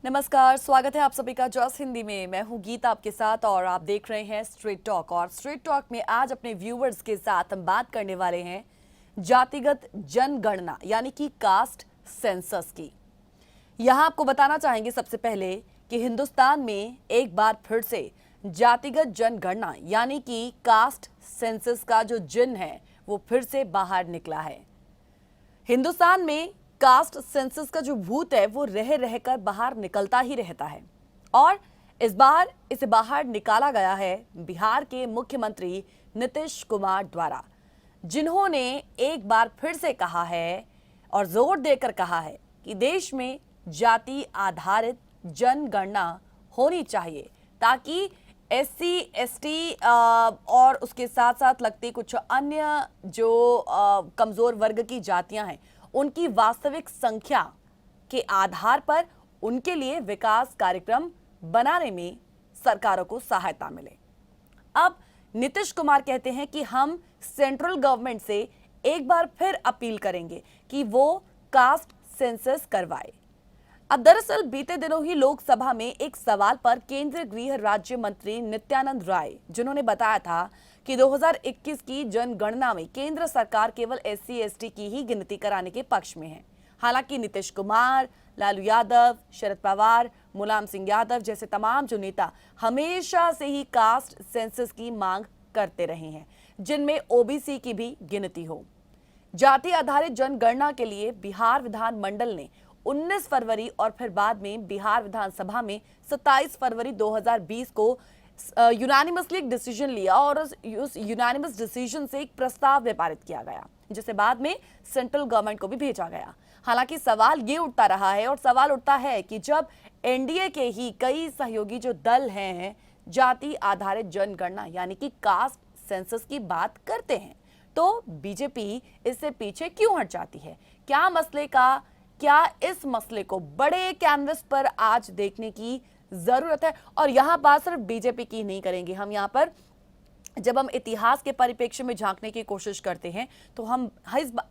नमस्कार, स्वागत है आप सभी का जॉस हिंदी में। मैं हूं गीता आपके साथ और आप देख रहे हैं स्ट्रेट टॉक। और स्ट्रेट टॉक में आज अपने व्यूवर्स के साथ हम बात करने वाले हैं जातिगत जनगणना यानी कि कास्ट सेंसस की। यहां आपको बताना चाहेंगे सबसे पहले कि हिंदुस्तान में एक बार फिर से जातिगत जनगणना यानी कि कास्ट सेंसस का जो जिन है वो फिर से बाहर निकला है। हिंदुस्तान में कास्ट सेंसस का जो भूत है वो रह रहकर बाहर निकलता ही रहता है और इस बार इसे बाहर निकाला गया है बिहार के मुख्यमंत्री नीतीश कुमार द्वारा, जिन्होंने एक बार फिर से कहा है और जोर देकर कहा है कि देश में जाति आधारित जनगणना होनी चाहिए ताकि एससी एसटी और उसके साथ साथ लगते कुछ अन्य जो कमजोर वर्ग की जातियां हैं उनकी वास्तविक संख्या के आधार पर उनके लिए विकास कार्यक्रम बनाने में सरकारों को सहायता मिले। अब नीतीश कुमार कहते हैं कि हम सेंट्रल गवर्नमेंट से एक बार फिर अपील करेंगे कि वो कास्ट सेंसस करवाए। अब दरअसल बीते दिनों ही लोकसभा में एक सवाल पर केंद्रीय गृह राज्य मंत्री नित्यानंद राय, जिन्होंने बताया था कि 2021 की जनगणना में केंद्र सरकार केवल एससी एसटी की ही गिनती कराने के पक्ष में है। हालांकि नीतीश कुमार, लालू यादव, शरद पवार, मुलायम सिंह यादव जैसे तमाम जो नेता हमेशा से ही कास्ट सेंसस की मांग करते रहे हैं, जिनमें ओबीसी की भी गिनती हो। जाति आधारित जनगणना के लिए बिहार विधानमंडल ने 19 फरवरी और फिर बाद में बिहार विधानसभा में 27 फरवरी 2020 को यूनानिमसली एक डिसीजन लिया और उस यूनानिमस डिसीजन से एक प्रस्ताव में पारित किया गया, जिसे बाद में सेंट्रल गवर्नमेंट को भी भेजा गया। हालांकि सवाल ये उठता रहा है और सवाल उठता है कि जब एनडीए के ही कई सहयोगी जो दल हैं जाति आधारित जनगणना यानी कि कास्ट सेंसस की बात करते हैं, तो बीजेपी इससे पीछे क्यों हट जाती है? क्या इस मसले को बड़े कैनवस पर आज देखने की जरूरत है? और यहां बात सिर्फ बीजेपी की नहीं करेंगे हम। यहां पर जब हम इतिहास के परिप्रेक्ष्य में झांकने की कोशिश करते हैं तो हम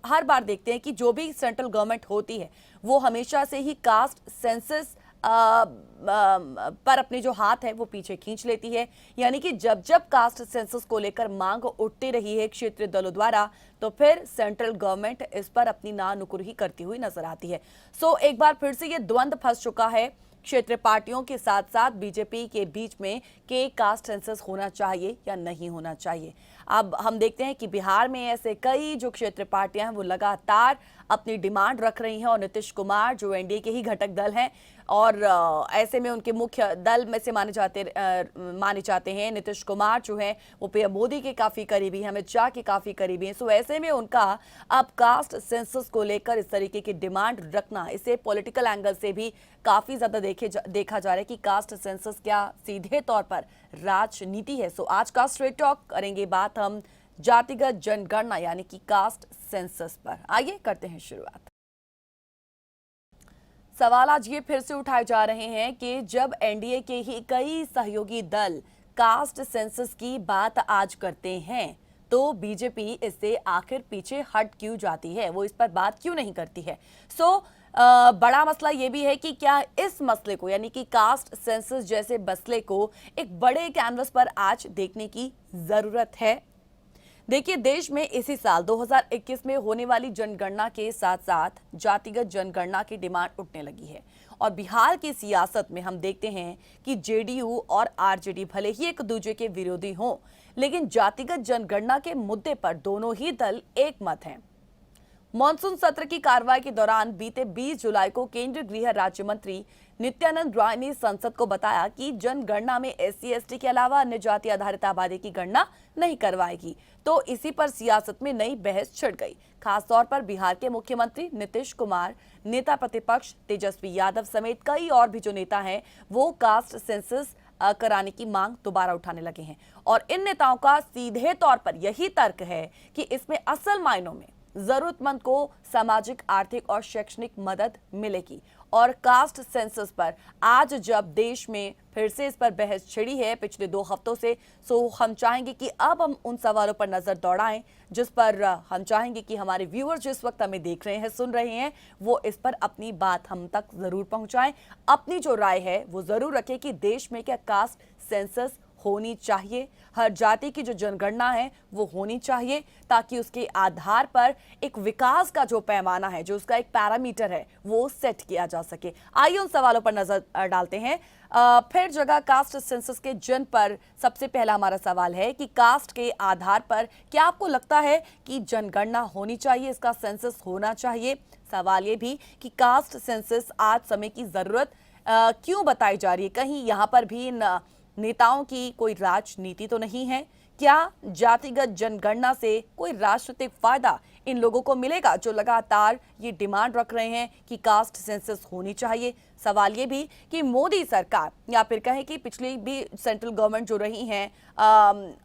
हर बार देखते हैं कि जो भी सेंट्रल गवर्नमेंट होती है वो हमेशा से ही कास्ट सेंसस पर अपने जो हाथ है वो पीछे खींच लेती है। यानी कि जब जब कास्ट सेंसस को लेकर मांग उठती रही है क्षेत्रीय दलों द्वारा, तो फिर सेंट्रल गवर्नमेंट इस पर अपनी नानुकुरही करती हुई नजर आती है। सो एक बार फिर से ये द्वंद्व फंस चुका है क्षेत्रीय पार्टियों के साथ साथ बीजेपी के बीच में कि कास्ट सेंसस होना चाहिए या नहीं होना चाहिए। अब हम देखते हैं कि बिहार में ऐसे कई जो क्षेत्रीय पार्टियां हैं वो लगातार अपनी डिमांड रख रही हैं और नीतीश कुमार जो एनडीए के ही घटक दल हैं और ऐसे में उनके मुख्य दल में से माने जाते हैं नीतीश कुमार जो है वो पीएम मोदी के काफी करीबी हैं, अमित शाह के काफी करीबी हैं। सो ऐसे में उनका अब कास्ट सेंसस को लेकर इस तरीके की डिमांड रखना, इसे पॉलिटिकल एंगल से भी काफी ज्यादा देखा जा रहा है कि कास्ट सेंसस क्या सीधे तौर पर राजनीति है। सो आज का स्ट्रेट टॉक करेंगे बात हम जातिगत जनगणना यानी कि कास्ट सेंसस पर। आइए करते हैं शुरुआत। सवाल आज ये फिर से उठाए जा रहे हैं कि जब एनडीए के ही कई सहयोगी दल कास्ट सेंसस की बात आज करते हैं तो बीजेपी इससे आखिर पीछे हट क्यों जाती है, वो इस पर बात क्यों नहीं करती है? बड़ा मसला ये भी है कि क्या इस मसले को यानी कि कास्ट सेंसस जैसे मसले को एक बड़े कैनवस पर आज देखने की जरूरत है। देखिए, देश में इसी साल 2021 में होने वाली जनगणना के साथ साथ जातिगत जनगणना की डिमांड उठने लगी है और बिहार की सियासत में हम देखते हैं कि जेडीयू और आरजेडी भले ही एक दूसरे के विरोधी हों, लेकिन जातिगत जनगणना के मुद्दे पर दोनों ही दल एक मत हैं। मॉनसून सत्र की कार्रवाई के दौरान बीते 20 जुलाई को केंद्रीय गृह राज्य मंत्री नित्यानंद राय ने संसद को बताया कि जनगणना में एससी एसटी के अलावा अन्य जाति आधारित आबादी की गणना नहीं करवाएगी। तो इसी पर सियासत में नई बहस छिड़ गई। खासतौर पर बिहार के मुख्यमंत्री नीतीश कुमार, नेता प्रतिपक्ष तेजस्वी यादव समेत कई और भी जो नेता हैं वो कास्ट सेंसस कराने की मांग दोबारा उठाने लगे हैं और इन नेताओं का सीधे तौर पर यही तर्क है कि इसमें असल मायनों में जरूरतमंद को सामाजिक, आर्थिक और शैक्षणिक मदद मिलेगी और कास्ट सेंसस पर आज जब देश में फिर से इस पर बहस छिड़ी है पिछले 2 हफ्तों से, सो हम चाहेंगे कि अब हम उन सवालों पर नजर दौड़ाएं जिस पर हम चाहेंगे कि हमारे व्यूअर्स जिस वक्त हमें देख रहे हैं, सुन रहे हैं, वो इस पर अपनी बात हम तक जरूर पहुंचाएं। अपनी जो राय है वो जरूर रखें कि देश में क्या कास्ट सेंसस होनी चाहिए, हर जाति की जो जनगणना है वो होनी चाहिए, ताकि उसके आधार पर एक विकास का जो पैमाना है, जो उसका एक पैरामीटर है, वो सेट किया जा सके। आइए उन सवालों पर नजर डालते हैं। फिर जगह कास्ट सेंसस के जन पर सबसे पहला हमारा सवाल है कि कास्ट के आधार पर क्या आपको लगता है कि जनगणना होनी चाहिए, इसका सेंसस होना चाहिए? सवाल ये भी कि कास्ट सेंसस आज समय की जरूरत क्यों बताई जा रही है? कहीं यहाँ पर भी नेताओं की कोई राजनीति तो नहीं है? क्या जातिगत जनगणना से कोई राजनीतिक फायदा इन लोगों को मिलेगा जो लगातार ये डिमांड रख रहे हैं कि कास्ट सेंसस होनी चाहिए? सवाल ये भी कि मोदी सरकार या फिर कहें कि पिछली भी सेंट्रल गवर्नमेंट जो रही हैं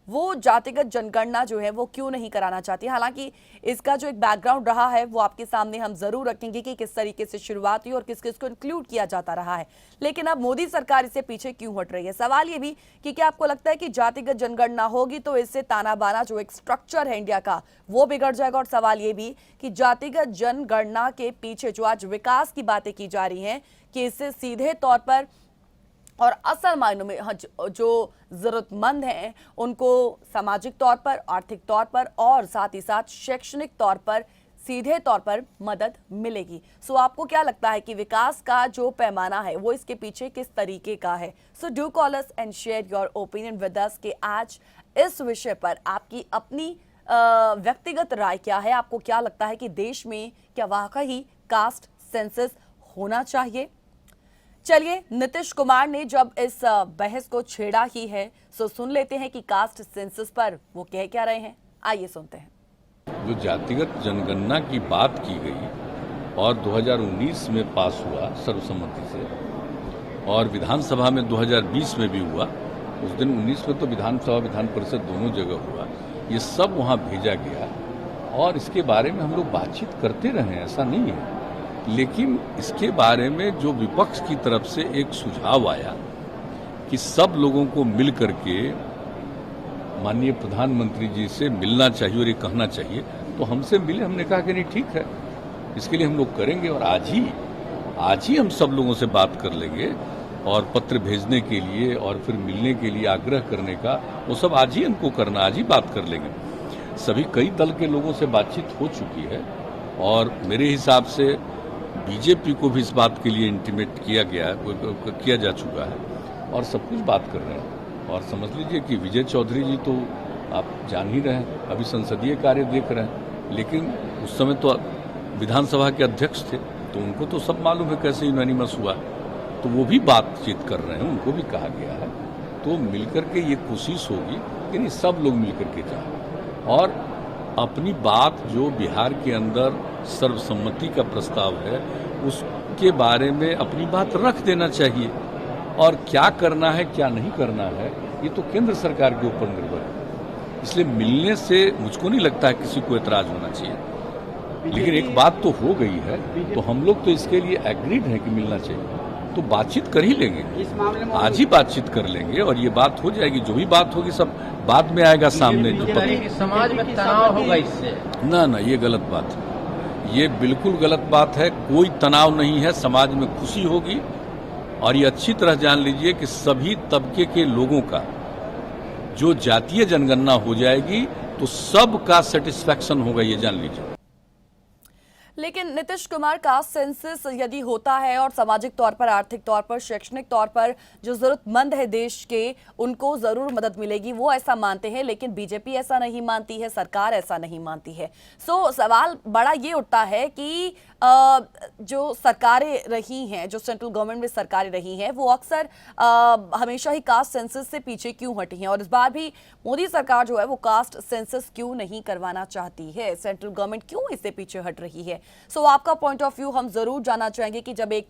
वो जातिगत जनगणना जो है वो क्यों नहीं कराना चाहती? हालांकि इसका जो एक बैकग्राउंड रहा है वो आपके सामने हम जरूर रखेंगे कि किस तरीके से शुरुआत हुई और किस किस को इंक्लूड किया जाता रहा है, लेकिन अब मोदी सरकार इससे पीछे क्यों हट रही है? सवाल ये भी कि क्या आपको लगता है कि जातिगत जनगणना होगी तो इससे ताना बाना जो एक स्ट्रक्चर है इंडिया का वो बिगड़ जाएगा? और सवाल ये भी कि जातिगत जनगणना के पीछे जो आज विकास की बातें की जा रही हैं कि इससे सीधे तौर पर और असल मायनों में जो जरूरतमंद हैं उनको सामाजिक तौर पर, आर्थिक तौर पर और साथ ही साथ शैक्षणिक तौर पर सीधे तौर पर मदद मिलेगी। सो आपको क्या लगता है कि विकास का जो पैमाना है वो इसके पीछे किस तरीके का है? So do call us and share your opinion with us कि आज इस विषय पर आपकी अपनी व्यक्तिगत राय क्या है? आपको क्या लगता है कि देश में क्या वाकई कास्ट सेंसस होना चाहिए? चलिए, नीतीश कुमार ने जब इस बहस को छेड़ा ही है, सो सुन लेते हैं कि कास्ट सेंसस पर वो कह क्या रहे हैं। आइए सुनते हैं। जो जातिगत जनगणना की बात की गई और 2019 में पास हुआ सर्वसम्मति से, और विधानसभा में 2020 में भी हुआ, उस दिन 19 में तो विधानसभा विधान परिषद दोनों जगह हुआ, ये सब वहाँ भेजा गया और इसके बारे में हम लोग बातचीत करते रहे, ऐसा नहीं है। लेकिन इसके बारे में जो विपक्ष की तरफ से एक सुझाव आया कि सब लोगों को मिल करके माननीय प्रधानमंत्री जी से मिलना चाहिए और ये कहना चाहिए, तो हमसे मिले। हमने कहा कि नहीं, ठीक है, इसके लिए हम लोग करेंगे और आज ही हम सब लोगों से बात कर लेंगे और पत्र भेजने के लिए और फिर मिलने के लिए आग्रह करने का वो सब आज ही हमको करना, आज ही बात कर लेंगे। सभी कई दल के लोगों से बातचीत हो चुकी है और मेरे हिसाब से बीजेपी को भी इस बात के लिए इंटीमेट किया जा चुका है और सब कुछ बात कर रहे हैं। और समझ लीजिए कि विजय चौधरी जी तो आप जान ही रहे हैं, अभी संसदीय कार्य देख रहे हैं, लेकिन उस समय तो विधानसभा के अध्यक्ष थे, तो उनको तो सब मालूम है कैसे यूनानिमस हुआ, तो वो भी बातचीत कर रहे हैं, उनको भी कहा गया है। तो मिलकर के ये कोशिश होगी कि नहीं, सब लोग मिलकर के जाएं और अपनी बात जो बिहार के अंदर सर्वसम्मति का प्रस्ताव है उसके बारे में अपनी बात रख देना चाहिए, और क्या करना है क्या नहीं करना है ये तो केंद्र सरकार के ऊपर निर्भर है। इसलिए मिलने से मुझको नहीं लगता है किसी को एतराज होना चाहिए। लेकिन एक बात तो हो गई है, तो हम लोग तो इसके लिए एग्रीड हैं कि मिलना चाहिए, तो बातचीत कर ही लेंगे, आज ही बातचीत कर लेंगे और ये बात हो जाएगी। जो भी बात होगी सब बाद में आएगा सामने। जो समाज में तनाव होगा इससे, ना ये गलत बात है, ये बिल्कुल गलत बात है। कोई तनाव नहीं है, समाज में खुशी होगी। और ये अच्छी तरह जान लीजिए कि सभी तबके के लोगों का जो जातीय जनगणना हो जाएगी तो सबका सेटिस्फैक्शन होगा, ये जान लीजिए। लेकिन नीतीश कुमार का सेंसस यदि होता है और सामाजिक तौर पर, आर्थिक तौर पर, शैक्षणिक तौर पर जो जरूरतमंद है देश के उनको जरूर मदद मिलेगी, वो ऐसा मानते हैं, लेकिन बीजेपी ऐसा नहीं मानती है, सरकार ऐसा नहीं मानती है। सो सवाल बड़ा ये उठता है कि जो सरकारें रही हैं, जो सेंट्रल गवर्नमेंट में सरकारें रही हैं, वो अक्सर हमेशा ही कास्ट सेंसस से पीछे क्यों हटी हैं? और इस बार भी मोदी सरकार जो है वो कास्ट सेंसस क्यों नहीं करवाना चाहती है? सेंट्रल गवर्नमेंट क्यों इससे पीछे हट रही है? सो आपका पॉइंट ऑफ व्यू हम जरूर जानना चाहेंगे कि जब एक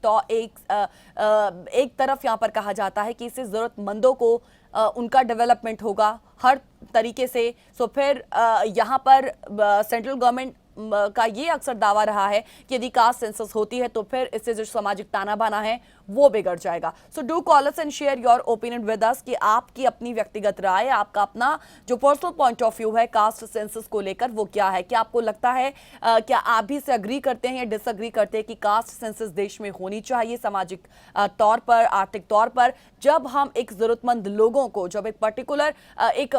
तरफ यहां पर कहा जाता है कि इससे जरूरतमंदों को उनका डेवलपमेंट होगा हर तरीके से, सो फिर यहां पर सेंट्रल गवर्नमेंट का ये अक्सर दावा रहा है कि यदि कास्ट सेंसस होती है तो फिर इससे जो सामाजिक ताना बाना है वो बिगड़ जाएगा। So do call us and share your opinion with us कि आपकी अपनी व्यक्तिगत राय, आपका अपना जो पर्सनल पॉइंट ऑफ व्यू है कास्ट सेंसस को लेकर वो क्या है। क्या आपको लगता है, क्या आप भी इसे अग्री करते हैं या डिसअग्री करते हैं कि कास्ट सेंसस देश में होनी चाहिए सामाजिक तौर पर, आर्थिक तौर पर, जब हम एक जरूरतमंद लोगों को, जब एक पर्टिकुलर एक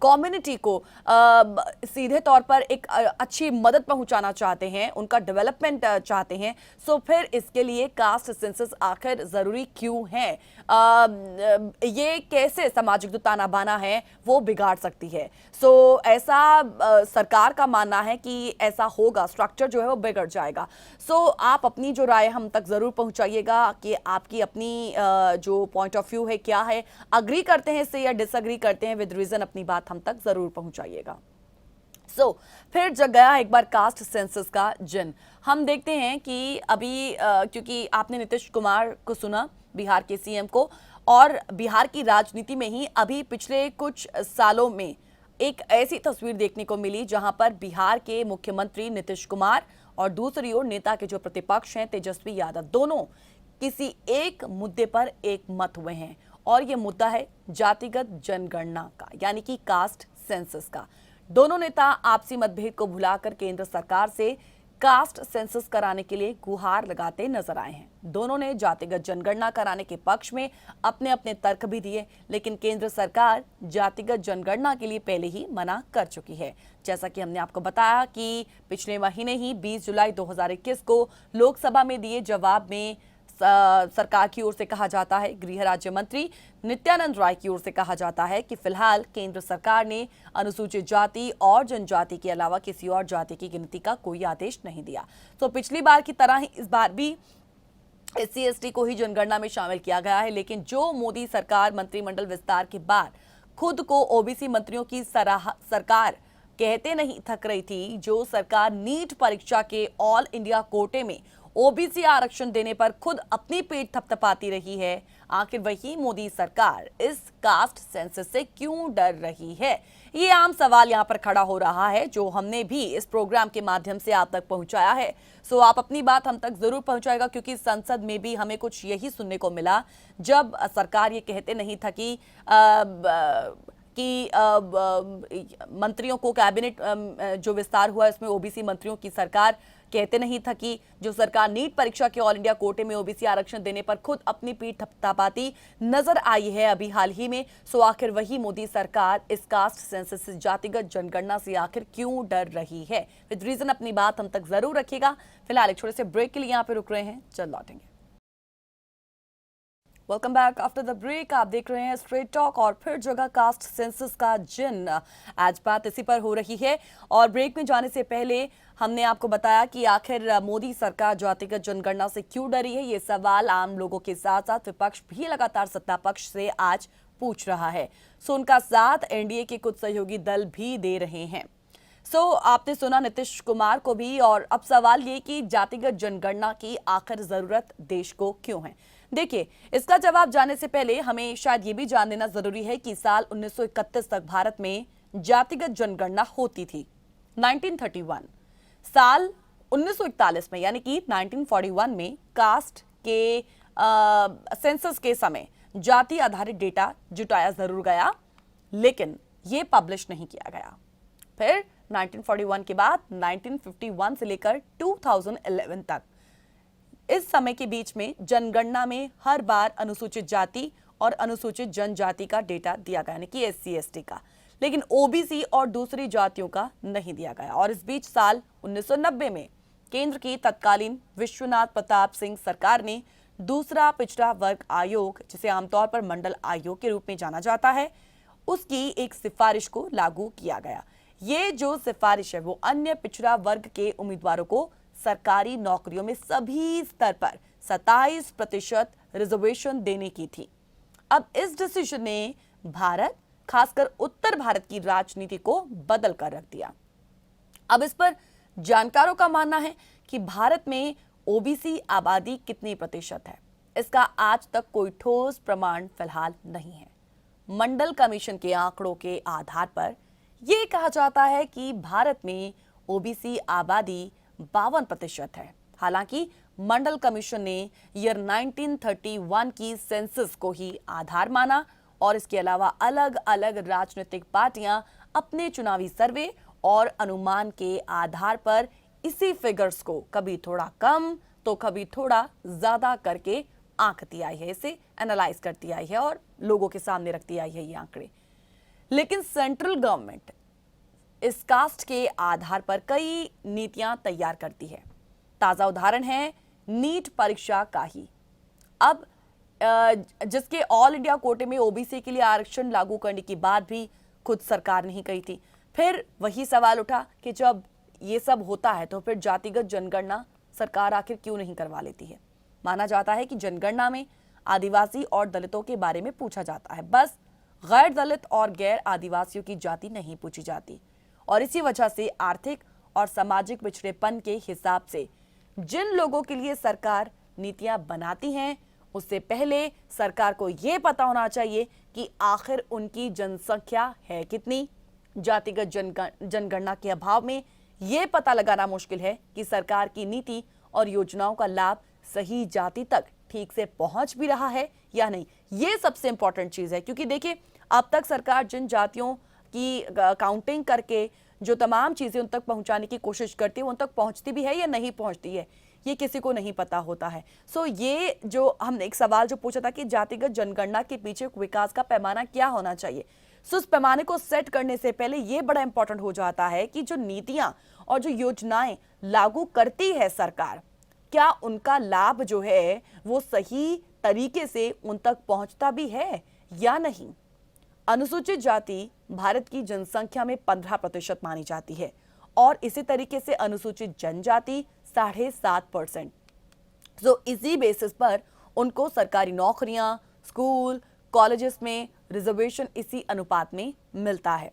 कम्युनिटी को सीधे तौर पर एक अच्छी मदद पहुंचाना चाहते हैं, उनका डेवलपमेंट चाहते हैं, सो फिर इसके लिए कास्ट सेंसस आखिर जरूरी क्यों है? ये कैसे सामाजिक जो ताना बाना है वो बिगाड़ सकती है? सो ऐसा सरकार का मानना है कि ऐसा होगा, स्ट्रक्चर जो है वो बिगड़ जाएगा। सो आप अपनी जो राय हम तक जरूर पहुंचाइएगा कि आपकी अपनी जो पॉइंट ऑफ व्यू है क्या है, अग्री करते हैं इससे या डिसअग्री करते हैं, विद रीजन अपनी बात हम तक जरूर पहुंचाइएगा। फिर जग गया एक बार कास्ट सेंसस का जिन। हम देखते हैं कि अभी क्योंकि आपने नीतीश कुमार को सुना, बिहार के सीएम को, और बिहार की राजनीति में ही अभी पिछले कुछ सालों में एक ऐसी तस्वीर देखने को मिली जहां पर बिहार के मुख्यमंत्री नीतीश कुमार और दूसरी ओर नेता के जो प्रतिपक्ष हैं तेजस्वी यादव, दोनों किसी एक मुद्दे पर एक मत हुए हैं, और यह मुद्दा है जातिगत जनगणना का, यानी कि कास्ट सेंसस का। दोनों नेता आपसी मतभेद को भुलाकर केंद्र सरकार से कास्ट सेंसस कराने के लिए गुहार लगाते नजर आए हैं। दोनों ने जातिगत जनगणना कराने के पक्ष में अपने अपने तर्क भी दिए, लेकिन केंद्र सरकार जातिगत जनगणना के लिए पहले ही मना कर चुकी है। जैसा कि हमने आपको बताया कि पिछले महीने ही 20 जुलाई 2021 को लोकसभा में दिए जवाब में सरकार की ओर से कहा जाता है, गृह राज्य मंत्री नित्यानंद राय की ओर से कहा जाता है कि फिलहाल केंद्र सरकार ने अनुसूचित जाति और जनजाति के अलावा किसी और जाति की गिनती का कोई आदेश नहीं दिया। तो पिछली बार की तरह ही इस बार भी SC ST को ही जनगणना में शामिल किया गया है, लेकिन जो मोदी सरकार मंत्रिमंडल विस्तार के बाद खुद को OBC मंत्रियों की सरकार कहते नहीं थक रही थी, जो सरकार नीट परीक्षा के ऑल इंडिया कोटे में OBC आरक्षण देने पर खुद अपनी पेट थपथपाती रही है, आखिर वही मोदी सरकार इस कास्ट सेंसस से क्यों डर रही है? ये आम सवाल यहाँ पर खड़ा हो रहा है, जो हमने भी इस प्रोग्राम के माध्यम से आप तक पहुंचाया है। सो आप अपनी बात हम तक जरूर पहुंचाएगा, क्योंकि संसद में भी हमें कुछ यही सुनने को मिला जब सरकार ये कहते नहीं था कि मंत्रियों को, कैबिनेट जो विस्तार हुआ इसमें OBC मंत्रियों की सरकार कहते नहीं था कि जो सरकार नीट परीक्षा के ऑल इंडिया कोटे में OBC आरक्षण देने पर खुद अपनी पीठ थपथपाती नजर आई है अभी हाल ही में। सो आखिर वही मोदी सरकार इस कास्ट सेंसस जातिगत जनगणना से आखिर क्यों डर रही है? विद रीजन अपनी बात हम तक जरूर रखिएगा। फिलहाल एक छोटे से ब्रेक के लिए यहाँ पे रुक रहे हैं, चल लौटेंगे। Welcome back after the break. आप देख रहे हैं स्ट्रेट टॉक, और फिर जगह कास्ट सेंसस का जिन। आज बात इसी पर हो रही है, और ब्रेक में जाने से पहले हमने आपको बताया कि आखिर मोदी सरकार जातिगत जनगणना से क्यों डरी है। ये सवाल आम लोगों के साथ साथ विपक्ष भी लगातार सत्ता पक्ष से आज पूछ रहा है। सो उनका साथ NDA के कुछ सहयोगी दल भी दे रहे हैं। सो आपने सुना नीतीश कुमार को भी, और अब सवाल ये कि जातिगत जनगणना की आखिर जरूरत देश को क्यों है? देखिए, इसका जवाब जानने से पहले हमें शायद ये भी जान लेना जरूरी है कि साल 1931 तक भारत में जातिगत जनगणना होती थी। 1931 साल 1941 में, यानी कि 1941 में कास्ट के सेंसस के समय जाति आधारित डेटा जुटाया जरूर गया, लेकिन ये पब्लिश नहीं किया गया। फिर 1941 के बाद 1951 से लेकर 2011 तक, इस समय के बीच में जनगणना में हर बार अनुसूचित जाति और अनुसूचित जनजाति का डेटा दिया गया, यानी कि SC ST का, लेकिन OBC और दूसरी जातियों का नहीं दिया गया। और इस बीच साल 1990 में केंद्र की तत्कालीन विश्वनाथ प्रताप सिंह सरकार ने दूसरा पिछड़ा वर्ग आयोग, जिसे आमतौर पर मंडल आयोग के रूप में जाना जाता है, उसकी एक सिफारिश को लागू किया गया। ये जो सिफारिश है वो अन्य पिछड़ा वर्ग के उम्मीदवारों को सरकारी नौकरियों में सभी स्तर पर 27% रिजर्वेशन देने की थी। अब इस डिसीजन ने भारत, खासकर उत्तर भारत की राजनीति को बदल कर रख दिया। अब इस पर जानकारों का मानना है कि भारत में OBC आबादी कितनी प्रतिशत है, इसका आज तक कोई ठोस प्रमाण फिलहाल नहीं है। मंडल कमीशन के आंकड़ों के आधार पर यह कहा जाता है कि भारत में ओबीसी आबादी 52% है। हालांकि मंडल कमीशन ने ईयर 1931 की सेंसस को ही आधार माना और इसके अलावा अलग अलग राजनीतिक पार्टियां अपने चुनावी सर्वे और अनुमान के आधार पर इसी फिगर्स को कभी थोड़ा कम तो कभी थोड़ा ज्यादा करके आंकती आई है, इसे एनालाइज करती आई है और लोगों के सामने रखती आई है ये आंकड़े। लेकिन सेंट्रल गवर्नमेंट इस कास्ट के आधार पर कई नीतियां तैयार करती है। ताजा उदाहरण है नीट परीक्षा का ही। अब जिसके ऑल इंडिया कोटे में ओबीसी के लिए आरक्षण लागू करने की बात भी खुद सरकार ने ही कही थी। फिर वही सवाल उठा कि जब ये सब होता है तो फिर जातिगत जनगणना सरकार आखिर क्यों नहीं करवा लेती है। माना जाता है कि जनगणना में आदिवासी और दलितों के बारे में पूछा जाता है, बस गैर दलित और गैर आदिवासियों की जाति नहीं पूछी जाती। और इसी वजह से आर्थिक और सामाजिक पिछड़ेपन के हिसाब से जिन लोगों के लिए सरकार नीतियां बनाती हैं उससे पहले सरकार को यह पता होना चाहिए कि आखिर उनकी जनसंख्या है कितनी। जातिगत जनगणना के अभाव में यह पता लगाना मुश्किल है कि सरकार की नीति और योजनाओं का लाभ सही जाति तक ठीक से पहुंच भी रहा है या नहीं। यह सबसे इंपॉर्टेंट चीज है, क्योंकि देखिए अब तक सरकार जिन जातियों की काउंटिंग करके जो तमाम चीजें उन तक पहुंचाने की कोशिश करती है उन तक पहुंचती भी है या नहीं पहुंचती है ये किसी को नहीं पता होता है। सो ये जो हमने एक सवाल जो पूछा था कि जातिगत जनगणना के पीछे विकास का पैमाना क्या होना चाहिए, सो उस पैमाने को सेट करने से पहले ये बड़ा इंपॉर्टेंट हो जाता है कि जो नीतियां और जो योजनाएं लागू करती है सरकार, क्या उनका लाभ जो है वो सही तरीके से उन तक पहुंचता भी है या नहीं। अनुसूचित जाति भारत की जनसंख्या में 15% मानी जाती है और इसी तरीके से अनुसूचित जनजाति 7.5%। तो इसी बेसिस पर उनको सरकारी नौकरियां, स्कूल, कॉलेजेस में रिजर्वेशन इसी अनुपात में मिलता है।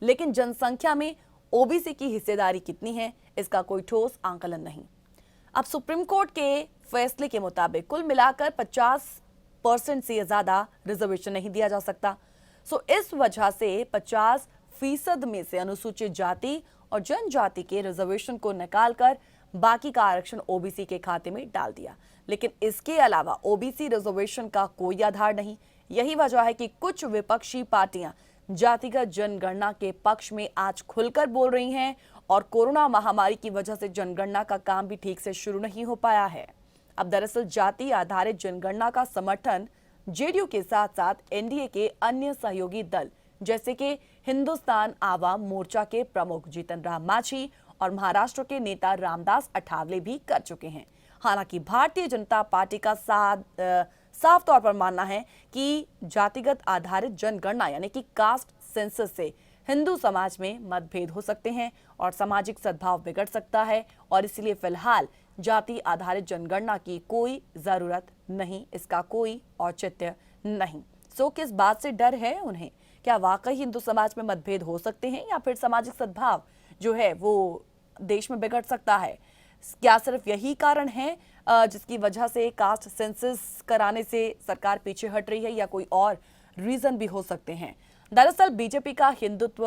लेकिन जनसंख्या में ओबीसी की हिस्सेदारी कितनी है इसका कोई ठोस आंकलन नहीं। अब सुप्रीम कोर्ट के फैसले के मुताबिक कुल मिलाकर 50% से ज्यादा रिजर्वेशन नहीं दिया जा सकता। सो इस वजह से 50% में से अनुसूचित जाति और जनजाति के रिजर्वेशन को निकालकर बाकी का आरक्षण ओबीसी के खाते में डाल दिया। लेकिन इसके अलावा ओबीसी रिजर्वेशन का कोई आधार नहीं। यही वजह है कि कुछ विपक्षी पार्टियां जातिगत जनगणना के पक्ष में आज खुलकर बोल रही हैं और कोरोना महामारी की वजह से जनगणना का काम भी ठीक से शुरू नहीं हो पाया है। अब दरअसल जाति आधारित जनगणना का समर्थन जेडीयू के साथ साथ एनडीए के अन्य सहयोगी दल जैसे कि हिंदुस्तान आवाम मोर्चा के प्रमुख जीतन राम मांझी और महाराष्ट्र के नेता रामदास अठावले भी कर चुके हैं। हालांकि भारतीय जनता पार्टी का साफ तौर पर मानना है कि जातिगत आधारित जनगणना यानी कि कास्ट सेंसस से हिंदू समाज में मतभेद हो सकते हैं और सामाजिक सद्भाव बिगड़ सकता है और इसलिए फिलहाल जाति आधारित जनगणना की कोई जरूरत नहीं, इसका कोई औचित्य नहीं। सो किस बात से डर है उन्हें? क्या वाकई हिंदू समाज में मतभेद हो सकते हैं या फिर सामाजिक सद्भाव जो है वो देश में बिगड़ सकता है? क्या सिर्फ यही कारण है जिसकी वजह से कास्ट सेंसस कराने से सरकार पीछे हट रही है या कोई और रीजन भी हो सकते हैं? दरअसल बीजेपी का हिंदुत्व,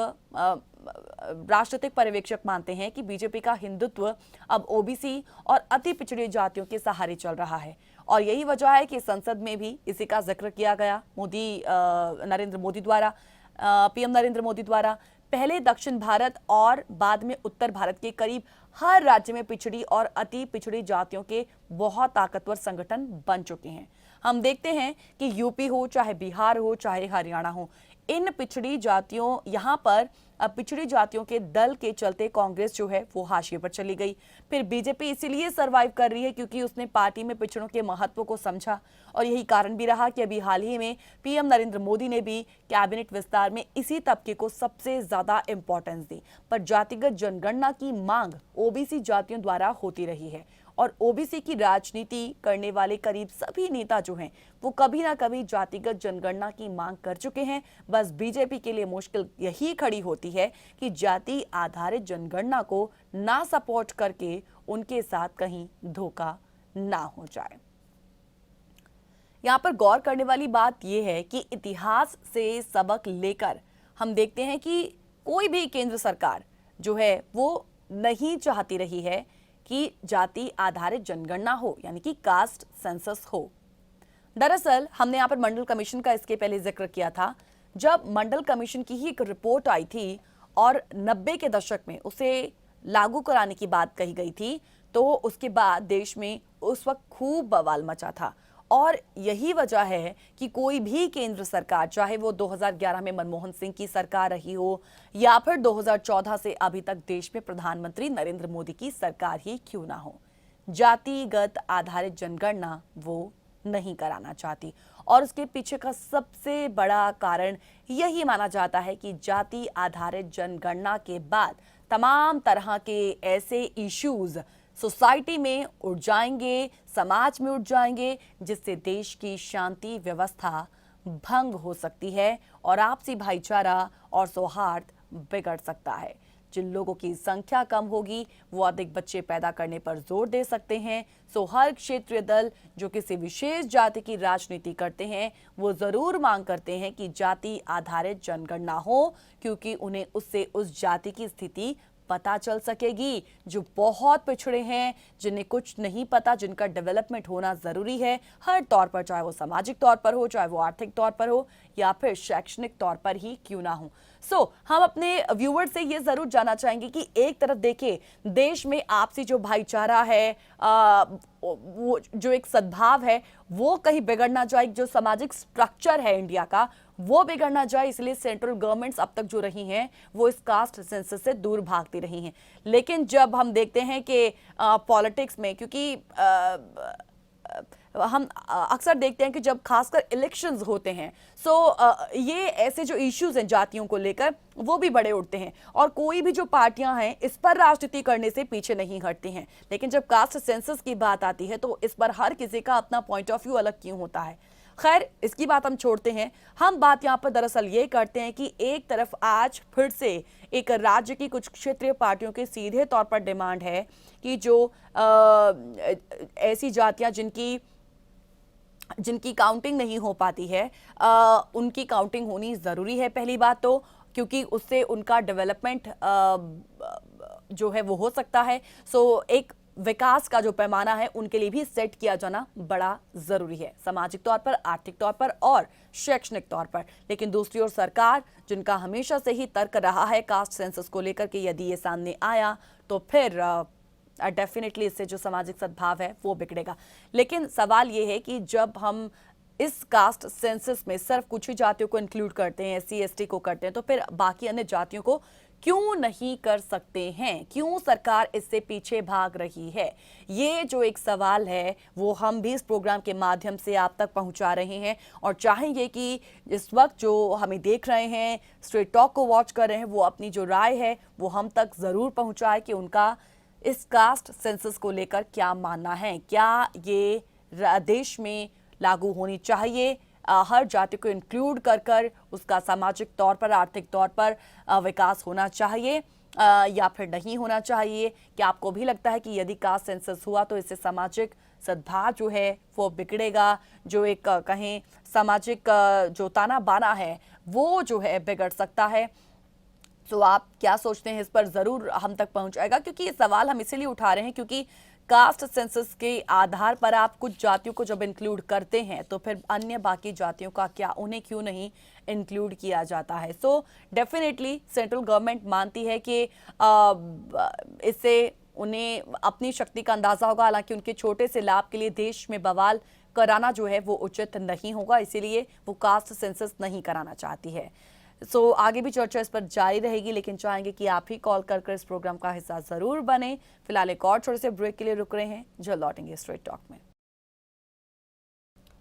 राजनीतिक पर्यवेक्षक मानते हैं कि बीजेपी का हिंदुत्व अब ओबीसी और अति पिछड़ी जातियों के सहारे चल रहा है और यही वजह है कि संसद में भी इसी का जिक्र किया गया पीएम नरेंद्र मोदी द्वारा। पहले दक्षिण भारत और बाद में उत्तर भारत के करीब हर राज्य में पिछड़ी और अति पिछड़ी जातियों के बहुत ताकतवर संगठन बन चुके हैं। हम देखते हैं कि यूपी हो, चाहे बिहार हो, चाहे हरियाणा हो, इन पिछड़ी जातियों यहाँ पर पिछड़ी जातियों के दल के चलते कांग्रेस जो है वो हाशिए पर चली गई। फिर बीजेपी इसीलिए सरवाइव कर रही है क्योंकि उसने पार्टी में पिछड़ों के महत्व को समझा और यही कारण भी रहा कि अभी हाल ही में पीएम नरेंद्र मोदी ने भी कैबिनेट विस्तार में इसी तबके को सबसे ज्यादा इंपॉर्टेंस दी। पर जातिगत जनगणना की मांग ओबीसी जातियों द्वारा होती रही है और ओबीसी की राजनीति करने वाले करीब सभी नेता जो हैं वो कभी ना कभी जातिगत जनगणना की मांग कर चुके हैं। बस बीजेपी के लिए मुश्किल यही खड़ी होती है कि जाति आधारित जनगणना को ना सपोर्ट करके उनके साथ कहीं धोखा ना हो जाए। यहाँ पर गौर करने वाली बात यह है कि इतिहास से सबक लेकर हम देखते हैं कि कोई भी केंद्र सरकार जो है वो नहीं चाहती रही है कि जाति आधारित जनगणना हो, यानी कि कास्ट सेंसस हो। दरअसल हमने यहाँ पर मंडल कमीशन का इसके पहले जिक्र किया था। जब मंडल कमीशन की ही एक रिपोर्ट आई थी और 90 के दशक में उसे लागू कराने की बात कही गई थी, तो उसके बाद देश में उस वक्त खूब बवाल मचा था। और यही वजह है कि कोई भी केंद्र सरकार, चाहे वो 2011 में मनमोहन सिंह की सरकार रही हो या फिर 2014 से अभी तक देश में प्रधानमंत्री नरेंद्र मोदी की सरकार ही क्यों ना हो, जातिगत आधारित जनगणना वो नहीं कराना चाहती। और उसके पीछे का सबसे बड़ा कारण यही माना जाता है कि जाति आधारित जनगणना के बाद तमाम तरह के ऐसे इश्यूज सोसाइटी में उठ जाएंगे, समाज में उठ जाएंगे, जिससे देश की शांति व्यवस्था भंग हो सकती है और आपसी भाईचारा और सौहार्द बिगड़ सकता है। जिन लोगों की संख्या कम होगी वो अधिक बच्चे पैदा करने पर जोर दे सकते हैं। सो हर क्षेत्रीय दल जो किसी विशेष जाति की राजनीति करते हैं वो जरूर मांग करते हैं कि जाति आधारित जनगणना हो, क्योंकि उन्हें उससे उस जाति की स्थिति पता चल सकेगी जो बहुत पिछड़े हैं, जिन्हें कुछ नहीं पता, जिनका डेवलपमेंट होना जरूरी है हर तौर पर, चाहे वो सामाजिक तौर पर हो, चाहे वो आर्थिक तौर पर हो या फिर शैक्षणिक तौर पर ही क्यों ना हो। हम अपने व्यूअर से ये जरूर जानना चाहेंगे कि एक तरफ देखिए देश में आपसी जो भाईचारा है, वो जो एक सद्भाव है वो कहीं बिगड़ ना जाए, जो सामाजिक स्ट्रक्चर है इंडिया का वो बिगड़ ना जाए, इसलिए सेंट्रल गवर्नमेंट्स अब तक जो रही हैं वो इस कास्ट सेंसस से दूर भागती रही हैं। लेकिन जब हम देखते हैं कि पॉलिटिक्स में, क्योंकि हम अक्सर देखते हैं कि जब खासकर इलेक्शंस होते हैं ये ऐसे जो इश्यूज हैं जातियों को लेकर वो भी बड़े उठते हैं और कोई भी जो पार्टियां हैं इस पर राजनीति करने से पीछे नहीं हटती हैं। लेकिन जब कास्ट सेंसस की बात आती है तो इस पर हर किसी का अपना पॉइंट ऑफ व्यू अलग क्यों होता है। खैर, इसकी बात हम छोड़ते हैं। हम बात यहाँ पर दरअसल ये करते हैं कि एक तरफ आज फिर से एक राज्य की कुछ क्षेत्रीय पार्टियों की सीधे तौर पर डिमांड है कि जो ऐसी जातियां जिनकी काउंटिंग नहीं हो पाती है उनकी काउंटिंग होनी जरूरी है, पहली बात तो, क्योंकि उससे उनका डेवलपमेंट जो है वो हो सकता है। एक विकास का जो पैमाना है उनके लिए भी सेट किया जाना बड़ा जरूरी है, सामाजिक तौर पर, आर्थिक तौर पर और शैक्षणिक तौर पर। लेकिन दूसरी ओर सरकार, जिनका हमेशा से ही तर्क रहा है कास्ट सेंसस को लेकर के, यदि ये सामने आया तो फिर डेफिनेटली इससे जो सामाजिक सद्भाव है वो बिगड़ेगा। लेकिन सवाल ये है कि जब हम इस कास्ट सेंसस में सिर्फ कुछ ही जातियों को इंक्लूड करते हैं, SC ST को करते हैं, तो फिर बाकी अन्य जातियों को क्यों नहीं कर सकते हैं? क्यों सरकार इससे पीछे भाग रही है? ये जो एक सवाल है वो हम भी इस प्रोग्राम के माध्यम से आप तक पहुंचा रहे हैं और चाहेंगे कि इस वक्त जो हमें देख रहे हैं, स्ट्रेट टॉक को वॉच कर रहे हैं, वो अपनी जो राय है वो हम तक जरूर पहुंचाए कि उनका इस कास्ट सेंसस को लेकर क्या मानना है। क्या ये देश में लागू होनी चाहिए, हर जाति को इंक्लूड कर उसका सामाजिक तौर पर, आर्थिक तौर पर विकास होना चाहिए या फिर नहीं होना चाहिए? क्या आपको भी लगता है कि यदि कास्ट सेंसस हुआ तो इससे सामाजिक सद्भाव जो है वो बिगड़ेगा, जो एक कहें सामाजिक जो ताना बाना है वो जो है बिगड़ सकता है? आप क्या सोचते हैं, इस पर जरूर हम तक पहुंचाएगा, क्योंकि ये सवाल हम इसीलिए उठा रहे हैं क्योंकि कास्ट सेंसस के आधार पर आप कुछ जातियों को जब इंक्लूड करते हैं तो फिर अन्य बाकी जातियों का क्या, उन्हें क्यों नहीं इंक्लूड किया जाता है? डेफिनेटली सेंट्रल गवर्नमेंट मानती है कि इससे उन्हें अपनी शक्ति का अंदाजा होगा, हालांकि उनके छोटे से लाभ के लिए देश में बवाल कराना जो है वो उचित नहीं होगा, इसीलिए वो कास्ट सेंसस नहीं कराना चाहती है। आगे भी चर्चा इस पर जारी रहेगी, लेकिन चाहेंगे कि आप ही कॉल कर इस प्रोग्राम का हिस्सा जरूर बने। फिलहाल एक और छोटे से ब्रेक के लिए रुक रहे हैं, जल्द लौटेंगे स्ट्रेट टॉक में।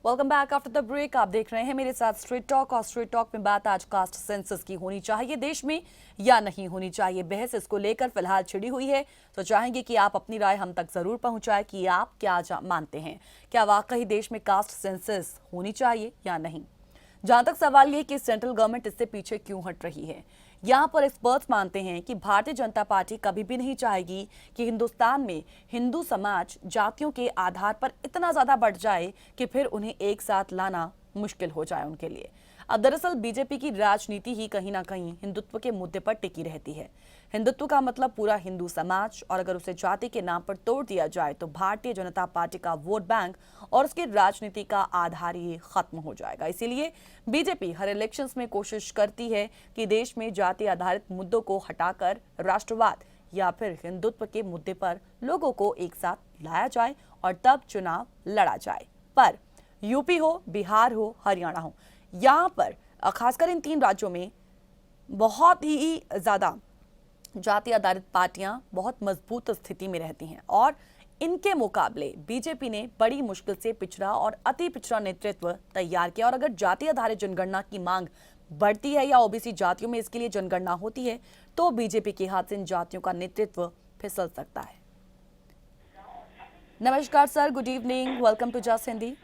Welcome back after the break. आप देख रहे हैं मेरे साथ स्ट्रेट टॉक और स्ट्रेट टॉक में बात आज कास्ट सेंसस की होनी चाहिए देश में या नहीं होनी चाहिए। बहस इसको लेकर फिलहाल छिड़ी हुई है, तो चाहेंगे कि आप अपनी राय हम तक जरूर पहुंचाएं कि आप क्या मानते हैं, क्या वाकई देश में कास्ट सेंसस होनी चाहिए या नहीं। जहां तक सवाल ये कि सेंट्रल गवर्नमेंट इससे पीछे क्यों हट रही है, यहाँ पर एक्सपर्ट्स मानते हैं कि भारतीय जनता पार्टी कभी भी नहीं चाहेगी कि हिंदुस्तान में हिंदू समाज जातियों के आधार पर इतना ज्यादा बढ़ जाए कि फिर उन्हें एक साथ लाना मुश्किल हो जाए उनके लिए। अब दरअसल बीजेपी की राजनीति ही कहीं ना कहीं हिंदुत्व के मुद्दे पर टिकी रहती है। हिंदुत्व का मतलब पूरा हिंदू समाज, और अगर उसे जाति के नाम पर तोड़ दिया जाए तो भारतीय जनता पार्टी का वोट बैंक और उसकी राजनीति का आधार ही खत्म हो जाएगा। इसीलिए बीजेपी हर इलेक्शंस में कोशिश करती है कि देश में जाति आधारित मुद्दों को हटाकर राष्ट्रवाद या फिर हिंदुत्व के मुद्दे पर लोगों को एक साथ लाया जाए और तब चुनाव लड़ा जाए। पर यूपी हो, बिहार हो, हरियाणा हो, यहाँ पर खासकर इन 3 राज्यों में बहुत ही ज्यादा जाति आधारित पार्टियां बहुत मजबूत स्थिति में रहती हैं और इनके मुकाबले बीजेपी ने बड़ी मुश्किल से पिछड़ा और अति पिछड़ा नेतृत्व तैयार किया। और अगर जाति आधारित जनगणना की मांग बढ़ती है या ओबीसी जातियों में इसके लिए जनगणना होती है तो बीजेपी के हाथ से इन जातियों का नेतृत्व फिसल सकता है। नमस्कार sir, good evening, welcome to just Hindi.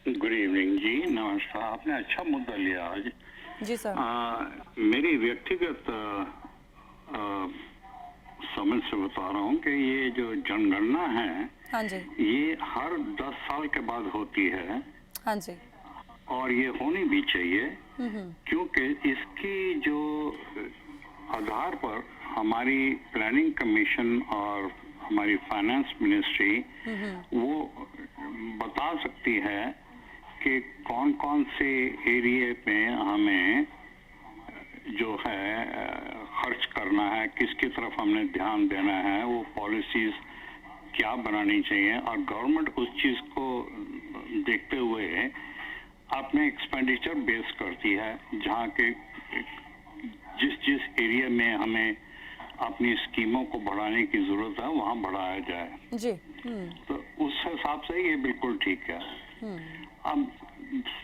Good evening जी, नमस्कार। आपने अच्छा मुद्दा लिया आज। जी सर। मेरी व्यक्तिगत समझ से बता रहा हूँ कि ये जो जनगणना है, हाँ जी, ये हर 10 साल के बाद होती है। हाँ जी, और ये होनी भी चाहिए, क्योंकि इसकी जो आधार पर हमारी प्लानिंग कमीशन और हमारी फाइनेंस मिनिस्ट्री वो बता सकती है कि कौन कौन से एरिया में हमें जो है खर्च करना है, किसकी तरफ हमने ध्यान देना है, वो पॉलिसीज क्या बनानी चाहिए। और गवर्नमेंट उस चीज को देखते हुए अपने एक्सपेंडिचर बेस करती है, जहाँ के जिस एरिया में हमें अपनी स्कीमों को बढ़ाने की जरूरत है वहाँ बढ़ाया जाए जी। तो उस हिसाब से ये बिल्कुल ठीक है। अब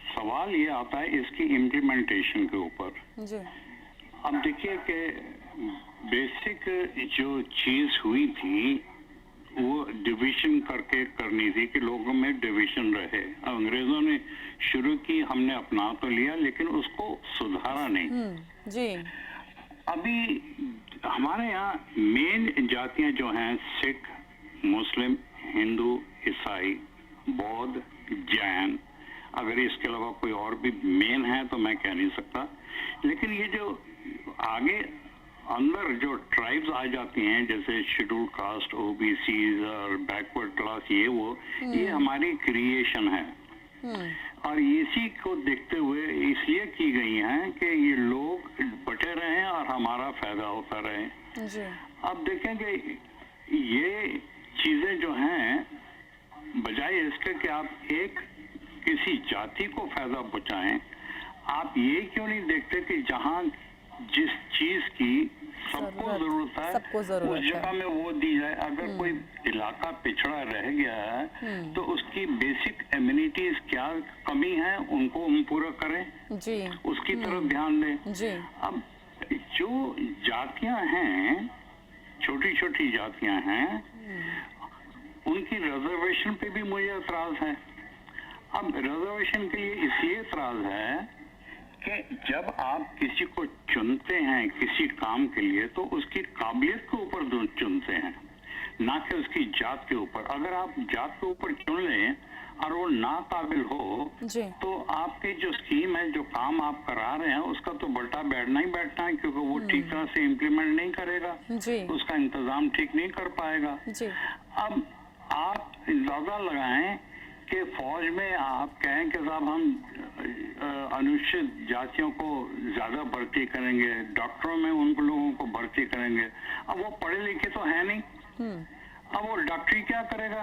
सवाल ये आता है इसकी इम्प्लीमेंटेशन के ऊपर जी। अब देखिए कि बेसिक जो चीज हुई थी वो डिवीजन करके करनी थी कि लोगों में डिवीजन रहे। अंग्रेजों ने शुरू की, हमने अपना तो लिया लेकिन उसको सुधारा नहीं। जी। अभी हमारे यहाँ मेन जातियां जो हैं सिख, मुस्लिम, हिंदू, ईसाई, बौद्ध, जैन, अगर इसके अलावा कोई और भी मेन है तो मैं कह नहीं सकता। लेकिन ये जो आगे अंदर जो ट्राइब्स आ जाती हैं जैसे शेड्यूल्ड कास्ट, ओबीसी और बैकवर्ड क्लास, ये हमारी क्रिएशन है और इसी को देखते हुए इसलिए की गई हैं कि ये लोग बटे रहें और हमारा फायदा होता रहे जी। अब देखेंगे ये चीजें जो हैं, बजाय इसके कि आप एक किसी जाति को फायदा पहुंचाएं, आप ये क्यों नहीं देखते कि जहां जिस चीज की सबको जरूरत है उस जगह में वो दी जाए। अगर कोई इलाका पिछड़ा रह गया है तो उसकी बेसिक एमिनिटीज क्या कमी है उनको हम पूरा करें जी। उसकी तरफ ध्यान दें जी। अब जो जातियां हैं, छोटी छोटी जातियां हैं, उनकी रिजर्वेशन पे भी मुझे एतराज है। अब रिजर्वेशन के लिए इसलिए एतराज है कि जब आप किसी को चुनते हैं किसी काम के लिए तो उसकी काबिलियत के ऊपर चुनते हैं, ना कि उसकी जात के ऊपर। अगर आप जात के ऊपर चुन लें और वो ना काबिल हो तो आपकी जो स्कीम है, जो काम आप करा रहे हैं, उसका तो बल्टा बैठना ही बैठना है, क्योंकि वो ठीक तरह से इम्प्लीमेंट नहीं करेगा, उसका इंतजाम ठीक नहीं कर पाएगा। अब आप अंदाजा लगाएं कि फौज में आप कहें कि साहब हम अनुसूचित जातियों को ज्यादा भर्ती करेंगे, डॉक्टरों में उन लोगों को भर्ती करेंगे। अब वो पढ़े लिखे तो है नहीं, अब वो डॉक्टरी क्या करेगा?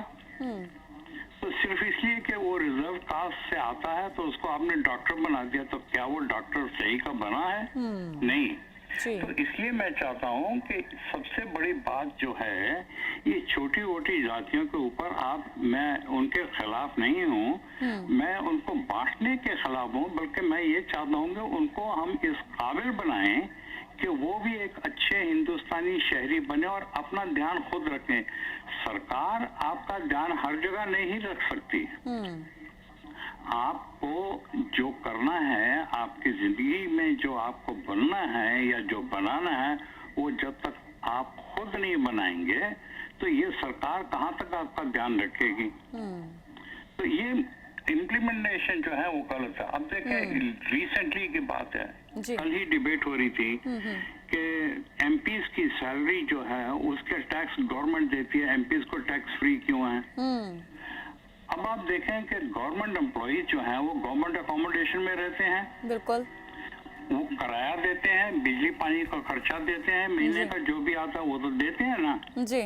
तो सिर्फ इसलिए कि वो रिजर्व कास्ट से आता है तो उसको आपने डॉक्टर बना दिया, तो क्या वो डॉक्टर सही का बना है? नहीं। तो इसलिए मैं चाहता हूं कि सबसे बड़ी बात जो है, ये छोटी मोटी जातियों के ऊपर मैं उनके खिलाफ नहीं हूं, मैं उनको बांटने के खिलाफ हूं, बल्कि मैं ये चाहता हूं कि उनको हम इस काबिल बनाएं कि वो भी एक अच्छे हिंदुस्तानी शहरी बने और अपना ध्यान खुद रखें। सरकार आपका ध्यान हर जगह नहीं रख सकती। आपको जो करना है, आपकी जिंदगी में जो आपको बनना है या जो बनाना है, वो जब तक आप खुद नहीं बनाएंगे तो ये सरकार कहाँ तक आपका ध्यान रखेगी? तो ये इम्प्लीमेंटेशन जो है वो गलत है। अब देखें, रिसेंटली की बात है, जी। कल ही डिबेट हो रही थी कि एमपीज की सैलरी जो है उसके टैक्स गवर्नमेंट देती है, एमपीज को टैक्स फ्री क्यों है? अब आप देखें कि गवर्नमेंट एम्प्लॉइज जो है वो गवर्नमेंट अकोमोडेशन में रहते हैं, बिल्कुल। वो किराया देते हैं, बिजली पानी का खर्चा देते हैं, महीने का जो भी आता है वो तो देते हैं ना। जी।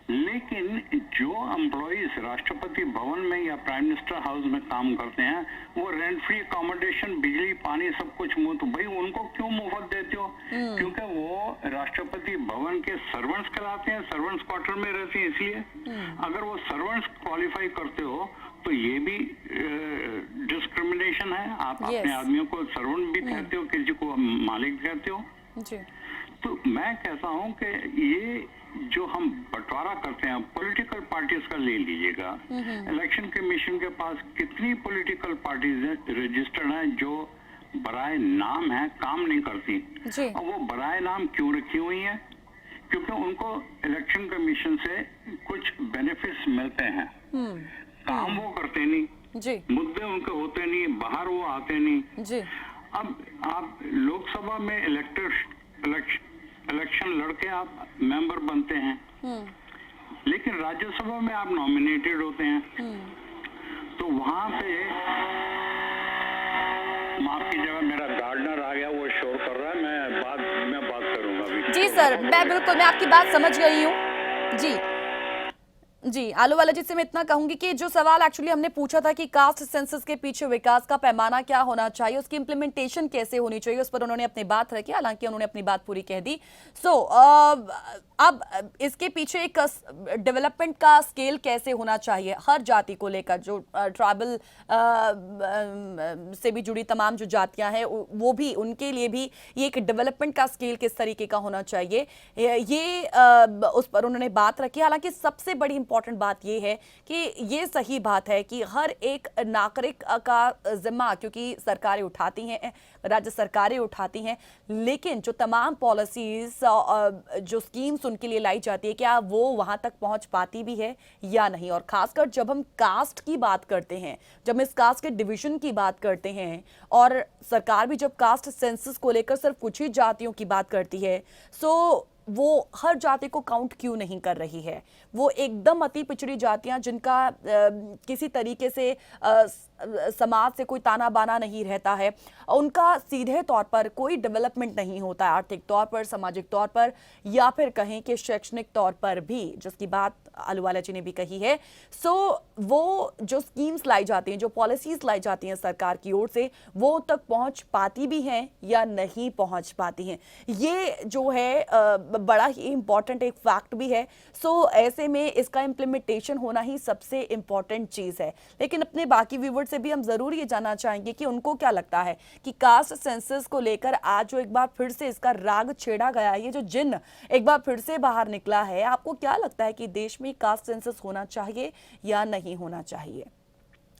लेकिन जो एम्प्लॉइज राष्ट्रपति भवन में या प्राइम मिनिस्टर हाउस में काम करते हैं, वो रेंट फ्री अकोमोडेशन, बिजली पानी सब कुछ मुफ्त, भाई उनको क्यों मुफ्त देते हो? क्योंकि वो राष्ट्रपति भवन के सर्वेंट्स कहलाते हैं, सर्वेंट्स क्वार्टर में रहते हैं, इसलिए अगर वो सर्वेंट्स क्वालिफाई करते हो तो ये भी डिस्क्रिमिनेशन है। आप अपने आदमियों को सर्वेंट भी कहते हो, किसी को मालिक कहते हो। जी। तो मैं कहता हूं कि ये जो हम बंटवारा करते हैं पॉलिटिकल पार्टीज का, ले लीजिएगा, इलेक्शन कमीशन के पास कितनी पॉलिटिकल पार्टीज रजिस्टर्ड हैं जो बराए नाम है काम नहीं करती। जी। और वो बराए नाम क्यों रखी हुई है? क्योंकि उनको इलेक्शन कमीशन से कुछ बेनिफिट्स मिलते हैं, काम वो करते नहीं, जी। मुद्दे उनके होते नहीं, बाहर वो आते नहीं। जी। अब आप लोकसभा में इलेक्शन लड़के आप मेंबर बनते हैं, लेकिन राज्यसभा में आप नॉमिनेटेड होते हैं, तो वहां पे माफ कीजिएगा, मेरा गार्डनर आ गया, वो शोर कर रहा है, मैं बात करूंगा अभी। जी सर, मैं आपकी बात समझ गई हूँ। जी जी, आलू वाला जी से मैं इतना कहूंगी कि जो सवाल एक्चुअली हमने पूछा था कि कास्ट सेंसस के पीछे विकास का पैमाना क्या होना चाहिए, उसकी इंप्लीमेंटेशन कैसे होनी चाहिए, उस पर उन्होंने अपनी बात रखी, हालांकि उन्होंने अपनी बात पूरी कह दी। अब इसके पीछे एक डेवलपमेंट का स्केल कैसे होना चाहिए हर जाति को लेकर, जो ट्राइबल से भी जुड़ी तमाम जो जातियां हैं वो भी, उनके लिए भी ये एक डेवलपमेंट का स्केल किस तरीके का होना चाहिए, ये उस पर उन्होंने बात रखी। हालांकि सबसे बड़ी इंपॉर्टेंट बात ये है कि ये सही बात है कि हर एक नागरिक का जिम्मा, क्योंकि सरकारें उठाती हैं, राज्य सरकारें उठाती हैं, लेकिन जो तमाम पॉलिसीज जो स्कीम्स उनके लिए लाई जाती है, क्या वो वहां तक पहुंच पाती भी है या नहीं। और खासकर जब हम कास्ट की बात करते हैं, जब इस कास्ट के डिवीजन की बात करते हैं, और सरकार भी जब कास्ट सेंसस को लेकर सिर्फ कुछ ही जातियों की बात करती है, सो वो हर जाति को काउंट क्यों नहीं कर रही है? वो एकदम अति पिछड़ी जातियां जिनका किसी तरीके से समाज से कोई ताना बाना नहीं रहता है, उनका सीधे तौर पर कोई डेवलपमेंट नहीं होता है, आर्थिक तौर पर, सामाजिक तौर पर, या फिर कहें कि शैक्षणिक तौर पर भी, जिसकी बात आलूवाला जी ने भी कही है। सो वो जो स्कीम्स लाई जाती हैं, जो पॉलिसीज लाई जाती हैं सरकार की ओर से, वो तक पहुंच पाती भी हैं या नहीं पहुंच पाती हैं, ये जो है बड़ा ही इंपॉर्टेंट एक फैक्ट भी है। सो ऐसे में इसका इम्प्लीमेंटेशन होना ही सबसे इंपॉर्टेंट चीज है। लेकिन अपने बाकी व्यूअर्स से भी हम जरूर ये जानना चाहेंगे कि उनको क्या लगता है कि कास्ट सेंसस को लेकर आज जो एक बार फिर से इसका राग छेड़ा गया है, ये जो जिन्न एक बार फिर से बाहर निकला है, आपको क्या लगता है कि देश में कास्ट सेंसस होना चाहिए या नहीं होना चाहिए?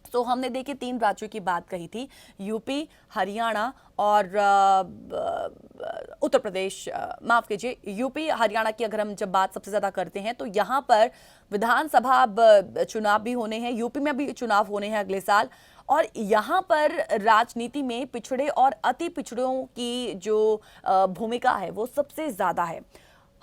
तो हमने देखिए 3 राज्यों की बात कही थी, यूपी, हरियाणा और उत्तर प्रदेश, माफ कीजिए, यूपी हरियाणा की अगर हम जब बात सबसे ज्यादा करते हैं तो यहाँ पर विधानसभा अब चुनाव भी होने हैं, यूपी में भी चुनाव होने हैं अगले साल, और यहाँ पर राजनीति में पिछड़े और अति पिछड़ों की जो भूमिका है वो सबसे ज्यादा है।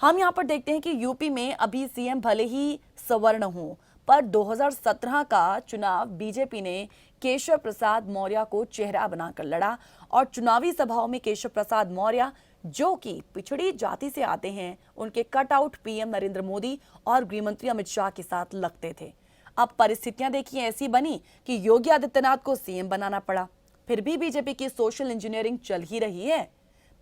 हम यहाँ पर देखते हैं कि यूपी में अभी सीएम भले ही सवर्ण हो, पर 2017 का चुनाव बीजेपी ने केशव प्रसाद मौर्य को चेहरा बनाकर लड़ा, और चुनावी सभाओं में केशव प्रसाद मौर्य, जो कि पिछड़ी जाति से आते हैं, उनके कटआउट पीएम नरेंद्र मोदी और गृहमंत्री अमित शाह के साथ लगते थे। अब परिस्थितियां देखिए ऐसी बनी कि योगी आदित्यनाथ को सीएम बनाना पड़ा, फिर भी बीजेपी की सोशल इंजीनियरिंग चल ही रही है।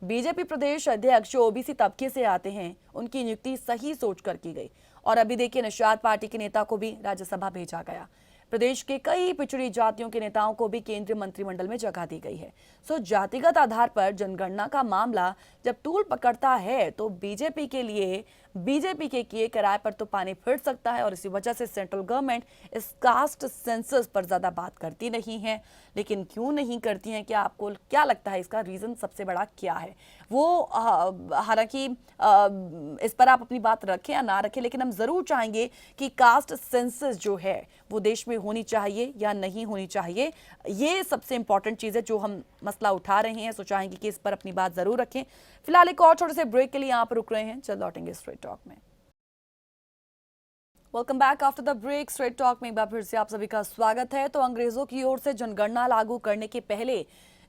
बीजेपी प्रदेश अध्यक्ष जो ओबीसी तबके से आते हैं, उनकी नियुक्ति सही सोचकर की गई, और अभी देखिए निषाद पार्टी के नेता को भी राज्यसभा भेजा गया। प्रदेश के कई पिछड़ी जातियों के नेताओं को भी केंद्रीय मंत्रिमंडल में जगह दी गई है। सो जातिगत आधार पर जनगणना का मामला जब तूल पकड़ता है तो बीजेपी के लिए बीजेपी के किए किराए पर तो पानी फिर सकता है और इसी वजह से सेंट्रल गवर्नमेंट इस कास्ट सेंसस पर ज्यादा बात करती नहीं है। लेकिन क्यों नहीं करती हैं, क्या आपको क्या लगता है इसका रीजन सबसे बड़ा क्या है? वो हालांकि इस पर आप अपनी बात रखें या ना रखें, लेकिन हम जरूर चाहेंगे कि कास्ट सेंसस जो है वो देश में होनी चाहिए या नहीं होनी चाहिए, ये सबसे इंपॉर्टेंट चीज है जो हम मसला उठा रहे हैं। सो चाहेंगे कि इस पर अपनी बात जरूर रखें। फिलहाल एक और छोटे से ब्रेक के लिए यहाँ पर रुक रहे हैं, जल्द लौटेंगे स्ट्रेट टॉक में। Welcome back after the break. Straight talk में एक बार फिर से आप सभी का स्वागत है। तो अंग्रेजों की ओर से जनगणना लागू करने के पहले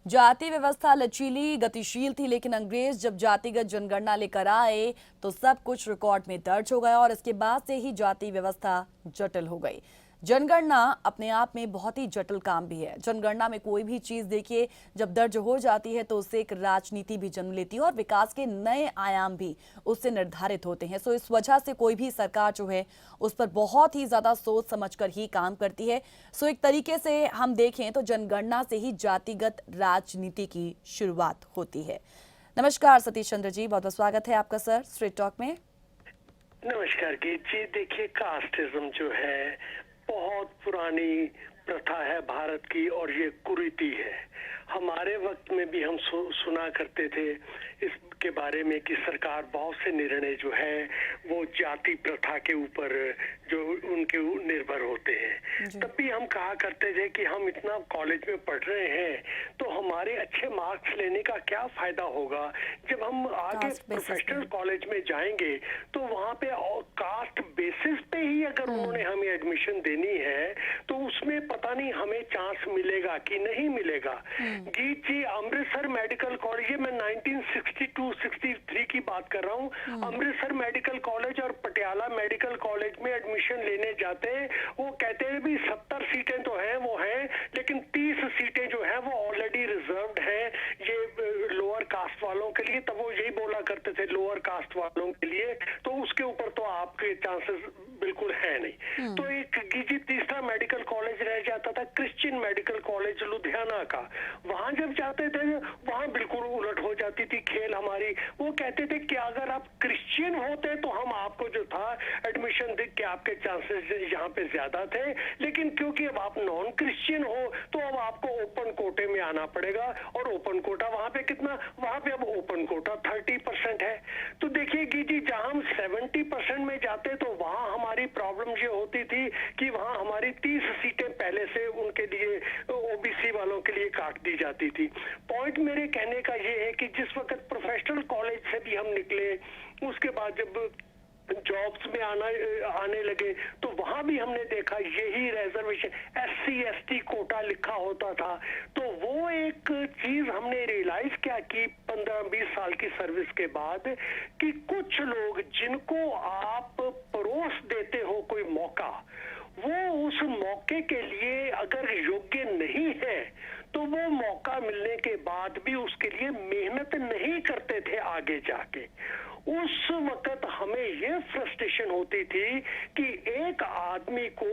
जाति व्यवस्था लचीली गतिशील थी, लेकिन अंग्रेज जब जातिगत जनगणना लेकर आए तो सब कुछ रिकॉर्ड में दर्ज हो गया और इसके बाद से ही जाति व्यवस्था जटिल हो गई। जनगणना अपने आप में बहुत ही जटिल काम भी है। जनगणना में कोई भी चीज देखिए जब दर्ज हो जाती है तो उससे एक राजनीति भी जन्म लेती है और विकास के नए आयाम भी उससे निर्धारित होते हैं। सो इस वजह से कोई भी सरकार जो है उस पर बहुत ही ज्यादा सोच समझकर ही काम करती है। सो एक तरीके से हम देखें तो जनगणना से ही जातिगत राजनीति की शुरुआत होती है। नमस्कार सतीश चंद्र जी, बहुत बहुत स्वागत है आपका सर स्ट्रेट टॉक में। नमस्कार गीत जी। देखिए, कास्टिज्म जो है बहुत पुरानी प्रथा है भारत की और ये कुरीति है। हमारे वक्त में भी हम सुना करते थे इसके बारे में कि सरकार बहुत से निर्णय जो है वो जाति प्रथा के ऊपर जो उनके निर्भर होते हैं। तब भी हम कहा करते थे कि हम इतना कॉलेज में पढ़ रहे हैं तो हमारे अच्छे मार्क्स लेने का क्या फायदा होगा। जब हम आगे प्रोफेशनल कॉलेज में जाएंगे तो वहाँ पे कास्ट बेसिस पे ही अगर उन्होंने हमें एडमिशन देनी है तो उसमें पता नहीं हमें चांस मिलेगा कि नहीं मिलेगा। गीत जी, अमृतसर मेडिकल कॉलेज, मैं 1962-63 की बात कर रहा हूँ। अमृतसर मेडिकल कॉलेज और पटियाला मेडिकल कॉलेज में एडमिशन लेने जाते हैं, वो कहते हैं भी 70 सीटें तो हैं वो हैं, लेकिन 30 सीटें जो हैं वो ऑलरेडी रिजर्व्ड हैं ये लोअर कास्ट वालों के लिए। तब वो यही बोला करते थे लोअर कास्ट वालों के लिए, तो उसके ऊपर तो आपके चांसेस बिल्कुल है नहीं। तो एक गिजी तीसरा मेडिकल कॉलेज रह जाता था, क्रिश्चियन मेडिकल कॉलेज लुधियाना का। वहां जब जाते थे वहां बिल्कुल उलट हो जाती थी खेल हमारी। वो कहते थे कि अगर आप क्रिश्चियन होते तो हम आपको जो था एडमिशन दे के आपके चांसेस यहाँ पे ज्यादा थे, लेकिन क्योंकि अब आप नॉन क्रिश्चियन हो तो अब आपको ओपन कोटे में आना पड़ेगा। और ओपन कोटा वहां पे कितना, वहां पे अब ओपन कोटा 30% है। तो देखिए जी, जहां हम 70% में जाते तो वहां हमारी प्रॉब्लम ये होती थी कि वहां हमारी 30 सीटें पहले से उनके लिए ओबीसी वालों के लिए काट दी जाती थी। पॉइंट मेरे कहने का ये है कि जिस वक्त प्रोफेशनल कॉलेज से भी हम निकले, उसके बाद जब जॉब्स में आने लगे तो वहां भी हमने देखा यही रिजर्वेशन SC/ST कोटा लिखा होता था। तो वो एक चीज हमने रियलाइज क्या की 15-20 साल की सर्विस के बाद कि कुछ लोग जिनको आप परोस देते हो कोई मौका, वो उस मौके के लिए अगर योग्य नहीं है तो वो मौका मिलने के बाद भी उसके लिए मेहनत नहीं करते थे आगे जाके। उस वक्त हमें ये फ्रस्ट्रेशन होती थी कि एक आदमी को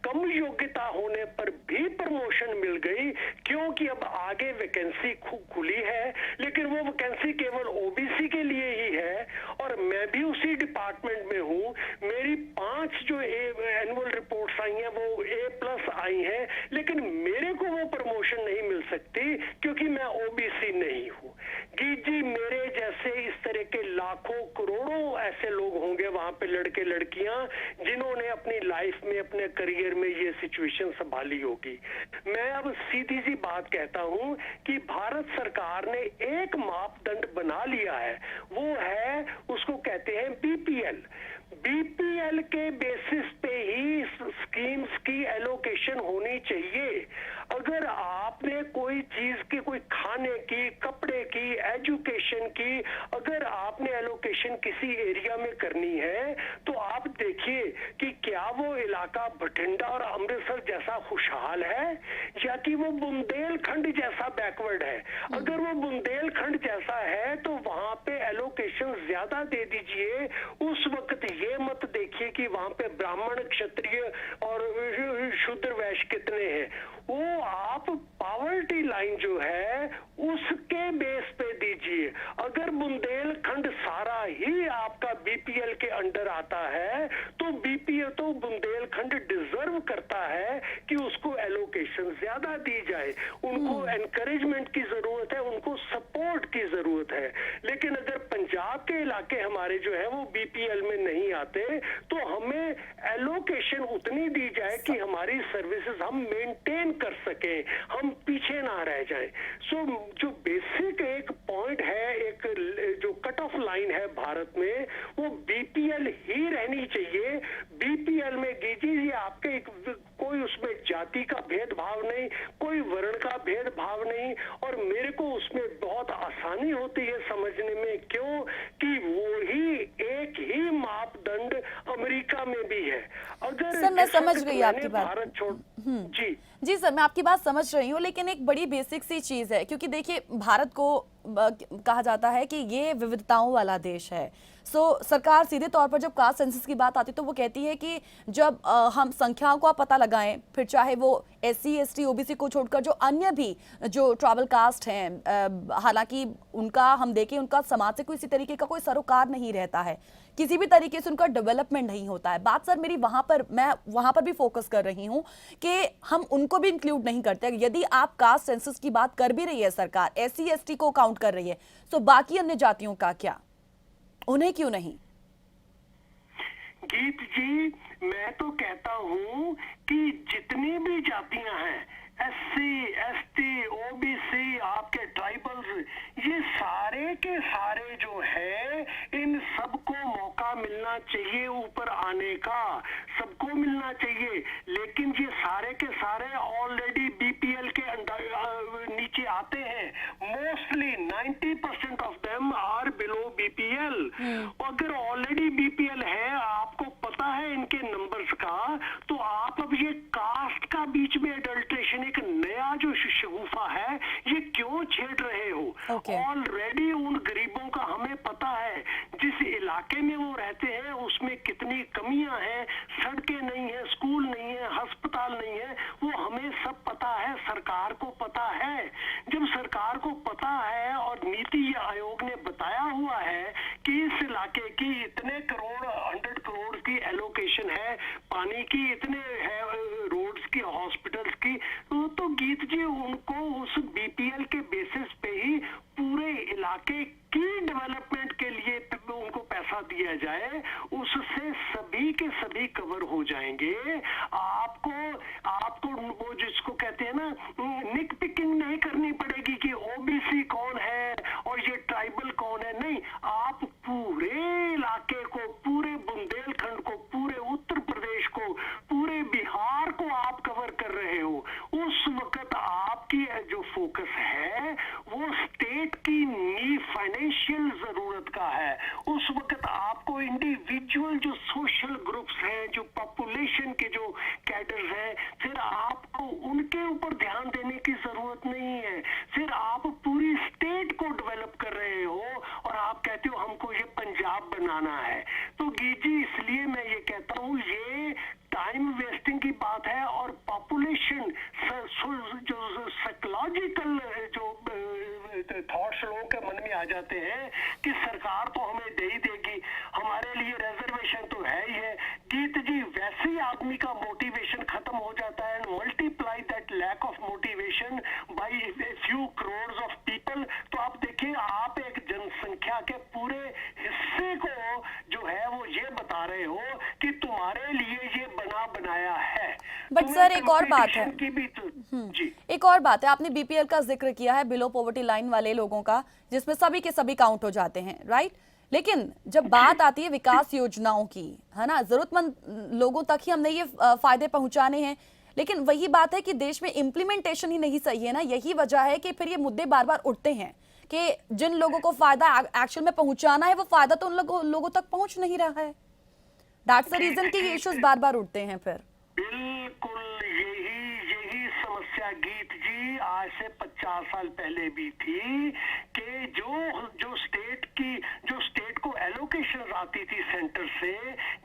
कम योग्यता होने पर भी प्रमोशन मिल गई क्योंकि अब आगे वैकेंसी खुली है, लेकिन वो वैकेंसी केवल ओबीसी के लिए ही है और मैं भी उसी डिपार्टमेंट में हूँ। मेरी 5 जो एनुअल रिपोर्ट्स आई हैं वो A+ आई हैं, लेकिन मेरे को वो प्रमोशन नहीं मिल सकती क्योंकि मैं ओबीसी नहीं हूँ। जी, मेरे जैसे इस तरह के लाखों करोड़ों ऐसे लोग होंगे वहां पे, लड़के लड़कियां जिन्होंने अपनी लाइफ में अपने करियर में ये सिचुएशन संभाली होगी। मैं अब सीधी सी बात कहता हूं कि भारत सरकार ने एक मापदंड बना लिया है, वो है उसको कहते हैं बीपीएल के बेसिस पे ही स्कीम्स की एलोकेशन होनी चाहिए। अगर आपने कोई चीज की, कोई खाने की, कपड़े की, एजुकेशन की, अगर आपने एलोकेशन किसी एरिया में करनी है तो आप देखिए कि क्या वो इलाका बठिंडा और अमृतसर जैसा खुशहाल है या कि वो बुंदेलखंड जैसा बैकवर्ड है। अगर वो बुंदेलखंड जैसा है तो वहां पे एलोकेशन ज्यादा दे दीजिए। उस वक्त ये मत देखिए कि वहां पे ब्राह्मण, क्षत्रिय और शूद्र वैश्य कितने हैं। वो आप पावर्टी लाइन जो है उसके बेस पे दीजिए। अगर बुंदेलखंड सारा ही आपका बीपीएल के अंडर आता है तो बीपीएल तो बुंदेलखंड डिजर्व करता है कि उसको एलोकेशन ज्यादा दी जाए, उनको एनकरेजमेंट की जरूरत है, उनको सपोर्ट की जरूरत है। लेकिन अगर पंजाब के इलाके हमारे जो है वो बीपीएल में नहीं आते तो हमें एलोकेशन उतनी दी जाए कि हमारी सर्विसेज हम मेंटेन कर सके, हम पीछे ना रह जाएं। सो जो बेसिक एक पॉइंट है, एक जो कट ऑफ लाइन है भारत में, वो बीपीएल ही रहनी चाहिए। बीपीएल में कीजिए आपके कोई उसमें जाति का भेदभाव नहीं, कोई वर्ण का भेदभाव नहीं, और मेरे को उसमें बहुत आसानी होती है समझने में, क्यों कि वो ही एक ही मापदंड अमेरिका में भी है। अगर सर मैं समझ गई आपकी बात। भारत छोड़ जी सर, मैं आपकी बात समझ रही हूँ, लेकिन एक बड़ी बेसिक सी चीज है, क्योंकि देखिए भारत को कहा जाता है कि ये विविधताओं वाला देश है। सो सरकार सीधे तौर पर जब कास्ट सेंसस की बात आती है तो वो कहती है कि जब हम संख्याओं का पता लगाएं, फिर चाहे वो SC ST OBC को छोड़कर जो अन्य भी जो ट्राइबल कास्ट हैं, हालांकि उनका हम देखें उनका समाज से किसी तरीके का कोई सरोकार नहीं रहता है, किसी भी तरीके से उनका डेवलपमेंट नहीं होता है। बात सर मेरी मैं वहां पर भी फोकस कर रही हूं कि हम उनको भी इंक्लूड नहीं करते। यदि आप कास्ट सेंसस की बात कर भी रही है सरकार, SC ST को काउंट कर रही है, तो बाकी अन्य जातियों का क्या, उन्हें क्यों नहीं? गीत जी, मैं तो कहता हूं कि जितनी भी जातियां हैं, SC ST OBC, आपके ट्राइबल्स, ये सारे के सारे जो है, इन सबको मौका मिलना चाहिए ऊपर आने का, सबको मिलना चाहिए। लेकिन ये सारे के सारे ऑलरेडी बीपीएल के नीचे आते हैं। Mostly 90% of them are below BPL. अगर ऑलरेडी बीपीएल है, आपको पता है इनके नंबर्स का, तो आप अब ये कास्ट का बीच में एडल्ट्रेशन, एक नया जो शगुफा है, ये क्यों छेड़ रहे हो? ऑलरेडी उन गरीबों का हमें पता है, जिस इलाके में वो रहते हैं उसमें कितनी कमियां हैं, सड़कें नहीं है, स्कूल नहीं है, अस्पताल नहीं है, वो हमें सब पता है, सरकार को पता है। जब सरकार को पता है और नीति आयोग ने बताया हुआ है कि इस इलाके की इतने करोड़, 100 करोड़ की एलोकेशन है, पानी की इतने है, रोड्स की, हॉस्पिटल्स की, तो गीत जी उनको उस बीपीएल के बेसिस पे ही पूरे इलाके की डेवलपमेंट के लिए उनको पैसा दिया जाए, उससे सभी के सभी कवर हो जाएंगे। आपको वो जिसको कहते हैं ना, निक पिकिंग नहीं करनी पड़ेगी कि ओबीसी कौन है और ये ट्राइबल कौन है, नहीं। आप पूरे इलाके को, पूरे बुंदेलखंड को, पूरे उत्तर प्रदेश को, पूरे बिहार को आप कवर कर रहे हो। उस वक्त आपकी जो फोकस है वो स्टेट की फाइनेंशियल जरूरत का है। उस वक्त आपको इंडिविजुअल जो सोशल ग्रुप्स हैं, जो पॉपुलेशन के जो कैडर्स हैं, फिर आपको उनके ऊपर ध्यान देने की जरूरत नहीं है। फिर आप पूरी स्टेट को डेवलप कर रहे हो और आप कहते हो हमको ये पंजाब बनाना है। तो गीजी, इसलिए मैं ये कहता हूँ, ये टाइम वेस्टिंग की बात है। और पॉपुलेशन जो साइकोलॉजिकल जो थॉट्स लोगों के मन में आ जाते हैं कि सरकार तो हमें दे ही देगी, हमारे लिए रिजर्वेशन तो है ही है। गीत जी, वैसे ही आदमी का मोटिवेशन खत्म हो जाता है। Multiply that lack of motivation by few crore of people. तो आप देखिए, आप एक जनसंख्या के पूरे हिस्से को जो है वो ये बता रहे हो कि तुम्हारे लिए ये बनाया है। बट सर एक और बात है, जी एक और बात है, आपने बीपीएल का जिक्र किया है, बिलो पॉवर्टी लाइन वाले लोगों का, जिसमें सभी के सभी काउंट हो जाते हैं, राइट? लेकिन जब बात आती है विकास योजनाओं की, है ना, जरूरतमंद लोगों तक ही हमने ये फायदे पहुंचाने हैं, लेकिन वही बात है कि देश में इम्प्लीमेंटेशन ही नहीं सही है ना। यही वजह है कि फिर ये मुद्दे बार बार उठते हैं कि जिन लोगों को फायदा एक्चुअल में पहुंचाना है, वो फायदा तो उन लोगों तक पहुंच नहीं रहा है। दैट्स द रीजन कि ये इश्यूज बार बार उठते हैं। फिर बिल्कुल यही समस्या समस्या गीत जी आज से 50 साल पहले भी थी कि जो स्टेट को एलोकेशन आती थी सेंटर से,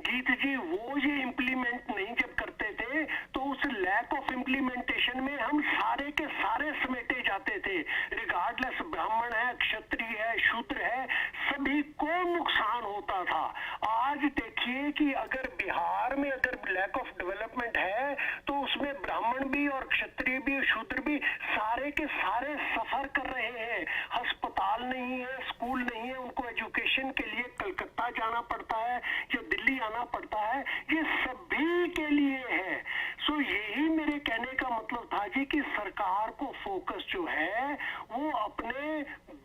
गीत जी वो ये इम्प्लीमेंट नहीं जब करते थे तो उस लैक ऑफ इम्प्लीमेंटेशन में हम सारे के सारे समेटे जाते थे, रिगार्डलेस ब्राह्मण है, क्षत्रिय है, शूद्र है, सभी को नुकसान होता था। आज देखिए कि अगर बिहार में अगर लैक ऑफ डेवलपमेंट है तो उसमें ब्राह्मण भी और क्षत्रिय भी शूद्र भी सारे के सारे सफर कर रहे हैं। अस्पताल नहीं है, स्कूल नहीं है, उनको एजुकेशन के लिए कलकत्ता जाना पड़ता है या दिल्ली आना पड़ता है, ये सभी के लिए है। सो यही मेरे कहने का मतलब था जी कि सरकार को फोकस जो है वो अपने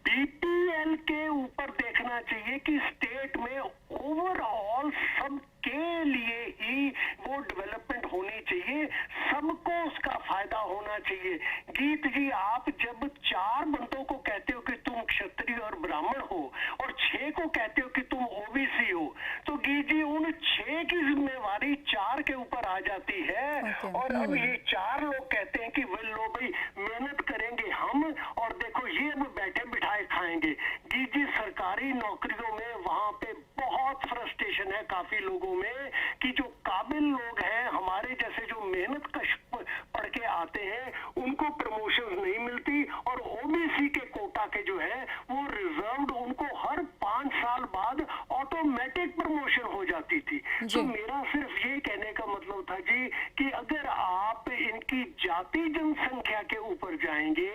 बीपीएल के ऊपर देखना चाहिए कि स्टेट में ओवरऑल सबके लिए ही वो डेवलपमेंट होनी चाहिए, सबको उसका फायदा होना चाहिए। गीत जी आप जब 4 बंदों को कहते हो कि तुम क्षत्रिय और ब्राह्मण हो और 6 को कहते हो कि तुम ओबीसी हो, तो गीत जी उन 6 की जिम्मेवारी 4 के ऊपर आ जाती है। और अब ये 4 लोग कहते हैं कि लो भाई मेहनत करेंगे हम और देखो ये अब बैठे बिठाए खाएंगे। गीत जी सरकारी नौकरियों में वहां पे बहुत फ्रस्ट्रेशन है काफी लोगों में कि जो काबिल लोग हैं हमारे जैसे जो मेहनत कश पढ़ के आते हैं उनको प्रमोशन नहीं मिलती और ओबीसी के कोटा के जो है वो रिजर्व्ड, उनको हर 5 साल बाद ऑटोमेटिक प्रमोशन हो जाती थी। तो मेरा सिर्फ ये कहने का मतलब था जी कि अगर आप इनकी जाति जनसंख्या के ऊपर जाएंगे,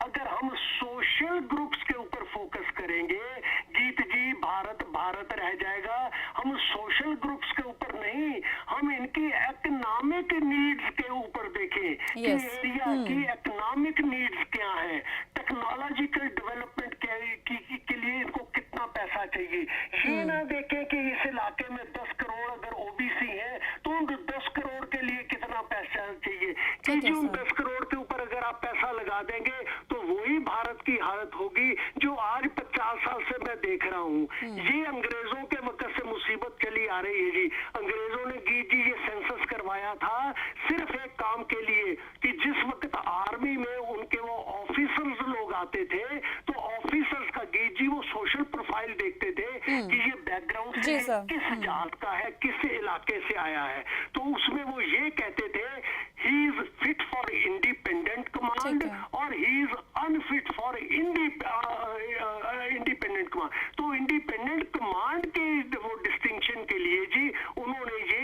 अगर हम सोशल ग्रुप्स के ऊपर फोकस करेंगे, गीत जी भारत भारत रह जाएगा। हम सोशल ग्रुप्स के ऊपर नहीं, हम इनकी इकोनॉमिक नीड्स के ऊपर देखें कि एरिया की इकोनॉमिक नीड्स क्या है, टेक्नोलॉजिकल डेवलपमेंट के लिए इनको कितना पैसा चाहिए। ये ना देखें कि इस इलाके में 10 करोड़ अगर ओबीसी है तो उन 10 करोड़ के लिए कितना पैसा चाहिए, कि उन 10 करोड़ के ऊपर अगर आप पैसा लगा देंगे तो वही भारत की हालत होगी जो आज 50 साल से मैं देख रहा हूँ। ये अंग्रेजों के वक्त से मुसीबत चली आ रही है जी। अंग्रेजों ने गीत जी ये सेंसस करवाया था सिर्फ एक काम के लिए कि जिस वक्त आर्मी में उनके वो ऑफिसर्स लोग आते थे तो ऑफिसर्स का गीत जी वो सोशल प्रोफाइल देखते थे कि ये बैकग्राउंड से किस जात का है, किस इलाके से आया है। तो उसमें वो ये कहते थे he is fit for independent command और he is unfit for independent command. तो इंडिपेंडेंट कमांड के वो डिस्टिंक्शन के लिए जी उन्होंने ये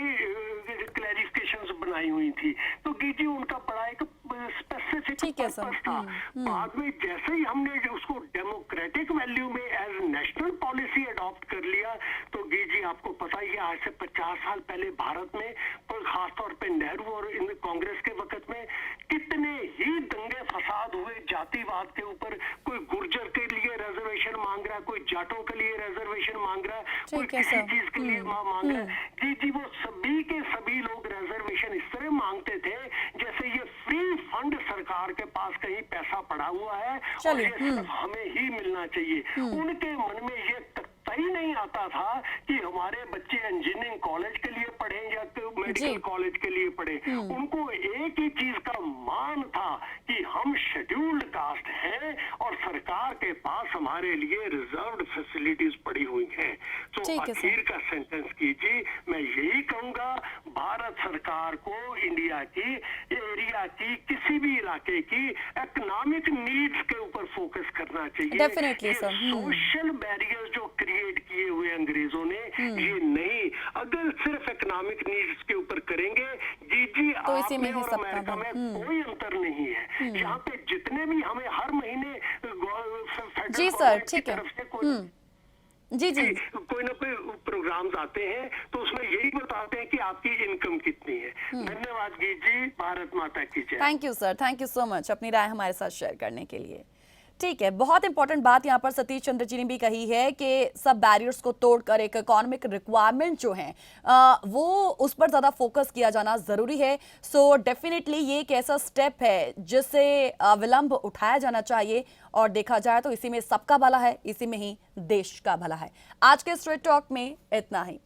क्लैरिफिकेशंस बनाई हुई थी। तो जी उनका बड़ा एक स्पेसिफिक पर्पस था। बाद में जैसे ही हमने उसको डेमोक्रेटिक वैल्यू में एज नेशनल पॉलिसी अडॉप्ट कर लिया तो जी आपको पता ही है आज से 50 साल पहले भारत में खासतौर पे नेहरू और इन कांग्रेस के वक्त में कितने ही दंगे फसाद हुए जातिवाद के ऊपर। कोई गुर्जर के लिए रिजर्वेशन मांग रहा है, कोई जाटों के लिए रिजर्वेशन मांग रहा है, कोई किसी चीज के लिए मांग रहा है। जी वो सभी के सभी लोग रिजर्वेशन इस तरह मांगते थे जैसे ये फ्री फंड सरकार के पास कहीं पैसा पड़ा हुआ है और ये सिर्फ हमें ही मिलना चाहिए। उनके मन में ये ही नहीं आता था कि हमारे बच्चे इंजीनियरिंग कॉलेज के लिए पढ़े या मेडिकल कॉलेज के लिए पढ़े। उनको एक ही चीज का मान था कि हम शेड्यूल्ड कास्ट हैं और सरकार के पास हमारे लिए रिजर्व्ड फैसिलिटीज पड़ी हुई हैं। तो आखिर का सेंटेंस कीजिए, मैं यही कहूंगा भारत सरकार को इंडिया की एरिया की किसी भी इलाके की इकोनॉमिक नीड्स के ऊपर फोकस करना चाहिए। Definitely sir. सोशल बैरियर्स जो क्रिएट किए हुए अंग्रेजों ने ये नहीं, अगर सिर्फ इकोनॉमिक नीड्स के ऊपर करेंगे जी तो इसी में और अमेरिका में कोई अंतर नहीं है। यहाँ पे जितने भी हमें हर महीने जी सर ठीक है जी कोई ना कोई प्रोग्राम्स आते हैं तो उसमें यही बताते हैं कि आपकी इनकम कितनी है। धन्यवाद जी, भारत माता की जय। Thank you sir, thank you so much अपनी राय हमारे साथ शेयर करने के लिए। ठीक है, बहुत इंपॉर्टेंट बात यहाँ पर सतीश चंद्र जी ने भी कही है कि सब बैरियर्स को तोड़कर एक इकोनॉमिक रिक्वायरमेंट जो है वो उस पर ज़्यादा फोकस किया जाना ज़रूरी है। सो डेफिनेटली ये एक ऐसा स्टेप है जिससे विलंब उठाया जाना चाहिए और देखा जाए तो इसी में सबका भला है, इसी में ही देश का भला है। आज के स्ट्रेट टॉक में इतना ही।